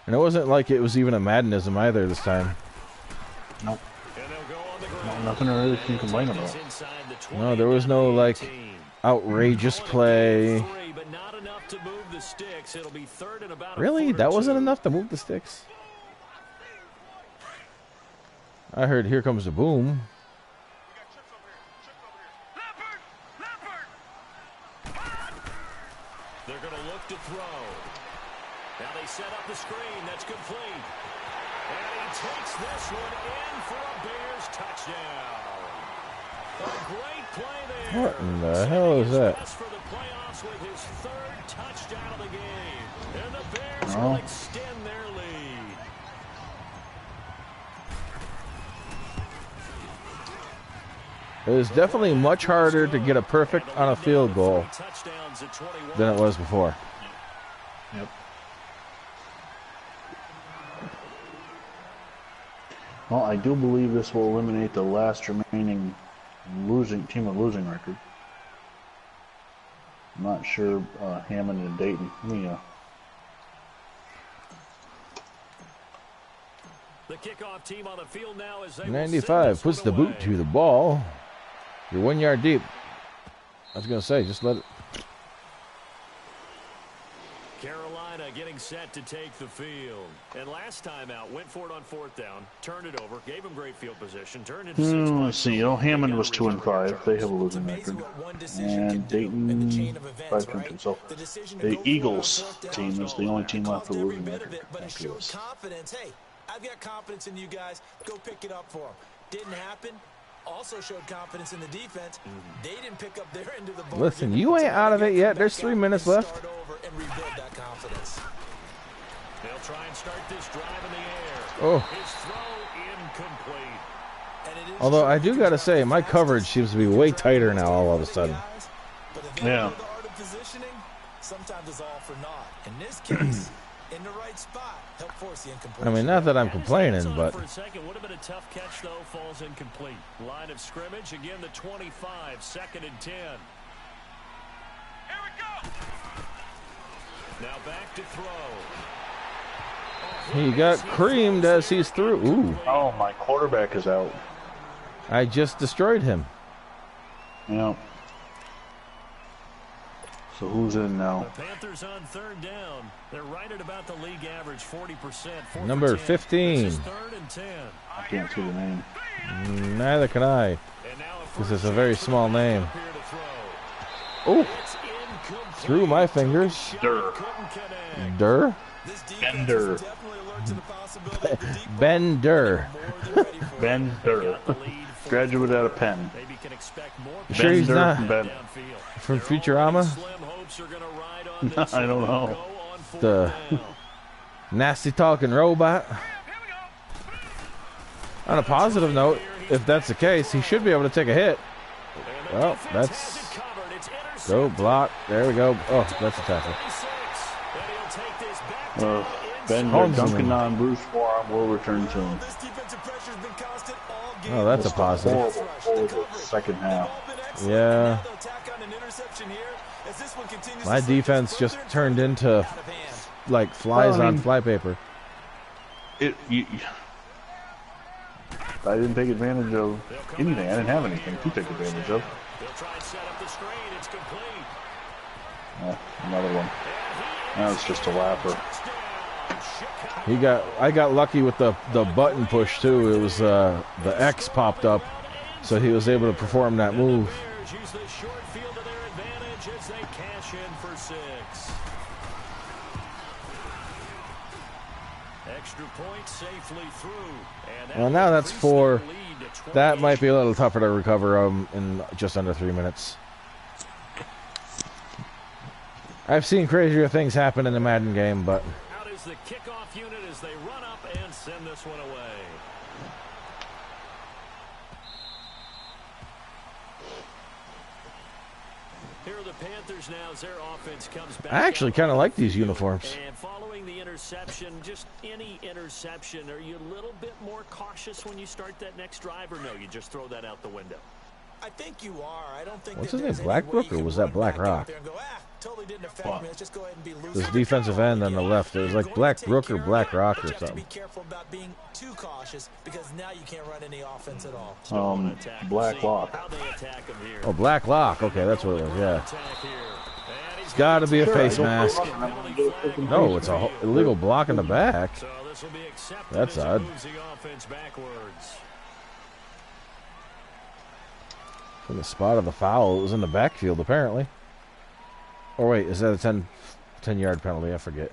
And it wasn't like it was even a Maddenism either this time. Nope. Nothing I really can complain about. No, there was no, like, outrageous play. Really? That wasn't enough to move the sticks? I heard here comes the boom. They're going to look to throw. Now they set up the screen. That's complete. And he takes this one in for a Bears touchdown. A great play there. What in the hell is that? For the playoffs with his 3rd touchdown of the game. And the Bears will extend their lead. It was definitely much harder to get a perfect on a field goal than it was before. Yep. Well, I do believe this will eliminate the last remaining team with losing record. I'm not sure Hammond and Dayton. The kickoff team on the field now as they 95 puts the boot to the ball. You're 1 yard deep. I was going to say, just let it. Carolina getting set to take the field. And last time out, went for it on 4th down, turned it over, gave him great field position, turned into 6 points. Let's see. Hammond was 2-5. They have a losing record. And Dayton 5-2. So the Eagles team is the only team left with a losing record after this. Hey, I've got confidence in you guys. Go pick it up for them. Didn't happen. Also showed confidence in the defense. They didn't pick up their end of the ball. Listen, you ain't out of it yet. There's 3 minutes left. Start over and rebuild that confidence. They'll try and start this drive in the air. Oh. His throw incomplete. Although I do got to say, my coverage seems to be way tighter now all of a sudden. Yeah. The art of positioning, sometimes it's all for naught. In this case, in the right spot, help force the incompletion. I mean, not that I'm complaining, but For a second, would have been a tough catch, though. Falls incomplete. Line of scrimmage, again, the 25, 2nd and 10. Here we go. Now back to throw. he got creamed as he's through. Ooh, Oh, my quarterback is out. I just destroyed him. Yeah. So who's in now? The Panthers on third down. They're right at about the league average, 40%. Number 15. This is 3rd and 10. I can't see the name. Neither can I. This is a very small name. Oh, through my fingers. Durr. Durr? Bender. Ben Durr. Ben Durr. Graduate out of Penn. You sure he's not Ben. from Futurama? I don't know. The nasty talking robot. On a positive note, if that's the case, he should be able to take a hit. Well, that's... Go, block. There we go. Oh, that's a tackle. Bender dunking on Bruce forearm will return soon. Oh, that's a positive. Horrible second half. Yeah. My defense just turned into like flies on flypaper. I didn't take advantage of anything. I didn't have anything to take advantage of. Another one. That was just a lapper. I got lucky with the button push too. It was the X popped up, so he was able to perform that move. Use the short field to their advantage as they cash in for 6. Extra point safely through. Well, now that's 4. That might be a little tougher to recover in just under 3 minutes. I've seen crazier things happen in the Madden game, but... Out is the kickoff unit as they run up and send this one away. Here are the Panthers now as their offense comes back. I actually kind of like these uniforms. And following the interception, just any interception, are you a little bit more cautious when you start that next drive, or no, you just throw that out the window? I think you are. I don't think What's his name, Blackbrook, or was that Black Rock? Totally didn't affect me. Let's just go ahead and be loose. This defensive end on the left, it was like Blackbrook or Black Rock or something. Be careful about being too cautious because now you can't run any offense at all. Black Lock. Oh, Black Lock. Okay, that's what it was. Yeah. It's got to be a face mask. No, it's a illegal block in the back. That's odd. From the spot of the foul, it was in the backfield apparently. Or wait, is that a 10-yard penalty? I forget.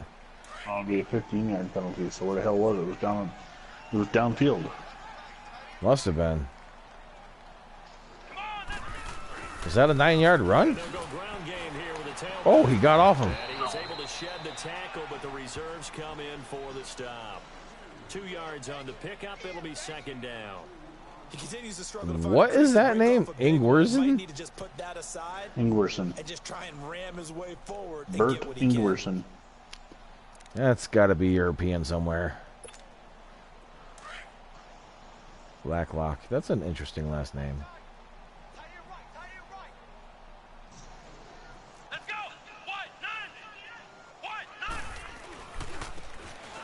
It'll be a 15-yard penalty. So where the hell was it? It was downfield. Must have been. Is that a 9-yard run? Oh, he got off him. He was able to shed the tackle, but the reserves come in for the stop. 2 yards on the pickup. It'll be 2nd down. He continues to struggle to find What is that name? Ingwerson? Ingwerson. And just try and ram his way forward and Bert get what he can. Ingwerson. That's got to be European somewhere. Blacklock. That's an interesting last name.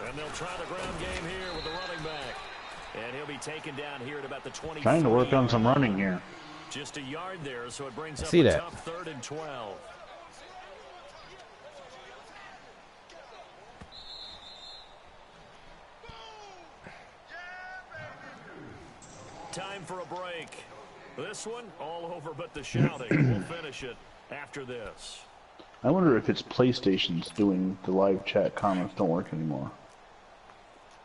And they'll try the ground game here with the running back. And he'll be taken down here at about the 20. Trying to work on some running here. Just a yard there, so it brings up See a that. tough 3rd and 12. Time for a break. This one, all over but the shouting. We'll finish it after this. I wonder if it's PlayStation's doing the live chat comments don't work anymore.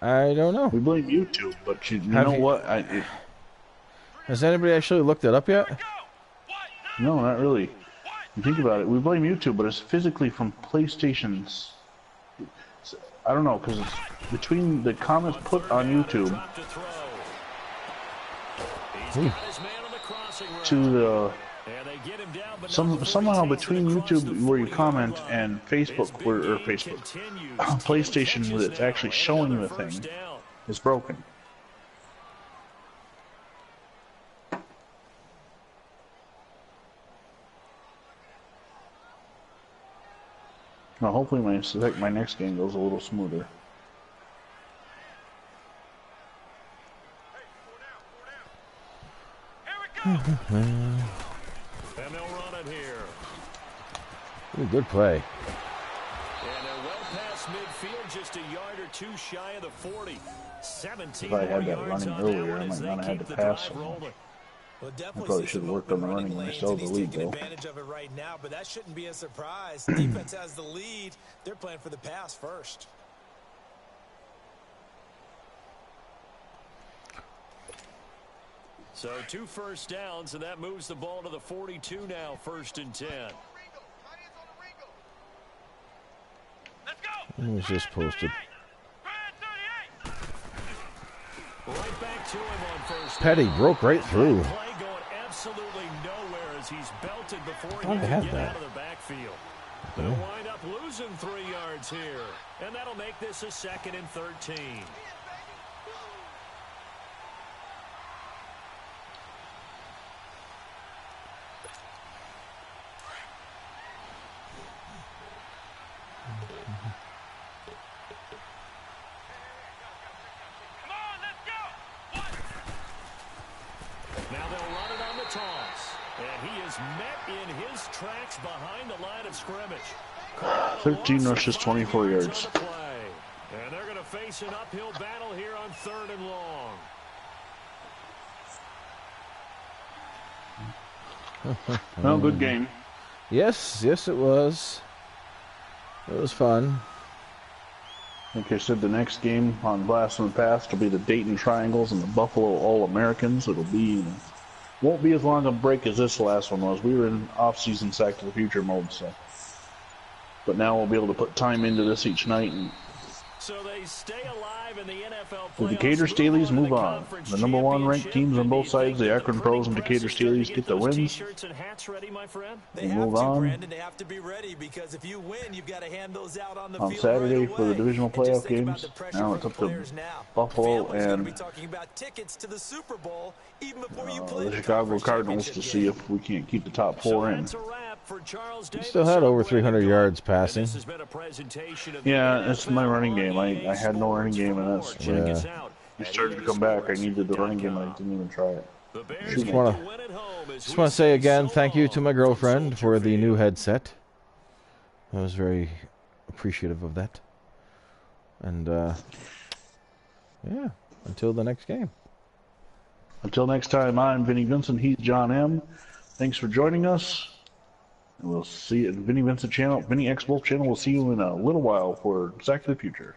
I don't know. We blame YouTube, but you know what? Has anybody actually looked it up yet? No, not really. You think about it. We blame YouTube, but it's physically from PlayStation's. I don't know, because it's between the comments put on YouTube to the somehow between YouTube where you comment and Facebook PlayStation where it's actually showing the thing is broken. Now hopefully my next game goes a little smoother. And they'll run it here. Good play. And they're well past midfield, just a yard or two shy of the 40. 17 If I had that yards running on earlier, that I one as might they not have keep had to the pass drive so much. rolling. Well, I definitely probably see should have some worked on the open running when I lanes, still and had the he's lead, taking though. advantage of it right now, but that shouldn't be a surprise. Defense has the lead. They're playing for the pass first. So 2 first downs, and that moves the ball to the 42 now, 1st and 10. When was this posted? Right back to him on 1st. Petty broke right through. Play going absolutely nowhere as he's belted before he thought I can had get that. out of the backfield. They'll wind up losing 3 yards here, and that'll make this a 2nd and 13. Now they'll run it on the toss. And he is met in his tracks behind the line of scrimmage. 13 rushes, 24 yards. On the play. And they're going to face an uphill battle here on 3rd and long. No, good game. Yes, it was. It was fun. Like I said, the next game on Blast from the Past will be the Dayton Triangles and the Buffalo All-Americans. Won't be as long a break as this last one was. We were in off-season Sack to the Future mode, so. But now we'll be able to put time into this each night. And so they stay alive in the NFL the playoffs. Decatur Staleys move on. The number 1 ranked teams on both sides, the Akron Pros and Decatur Staleys, get the wins. T-shirts and hats ready, my friend? They have to, Brandon. They have to be ready because if you win, you've got to hand those out on the On field Saturday right for the away. divisional And just playoff think about games. the pressure Now from it's up to players now. Buffalo Families are gonna and be talking about tickets to the Super Bowl even before you play the Chicago conference Cardinals to championship see game. if we can't keep the top So 4 in. that's a wrap for Charles He Davis. still had over 300 yards passing. And this has been a presentation of the Yeah, it's my NFL running game. I EA had no running Sports game, and Floor. that's Check Yeah. us out He at started to come back. I needed the running game. I EASports.com. didn't even try it. The Bears Just get wanna- the win at home as Just we want to say again, so thank you to long my from girlfriend for the Soldier new Field. headset. I was very appreciative of that. And, yeah, until the next game. Until next time, I'm Vinny Vincent. He's John M. Thanks for joining us. And we'll see you at Vinny Vincent channel, Vinny X Wolf channel. We'll see you in a little while for Sack of the Future.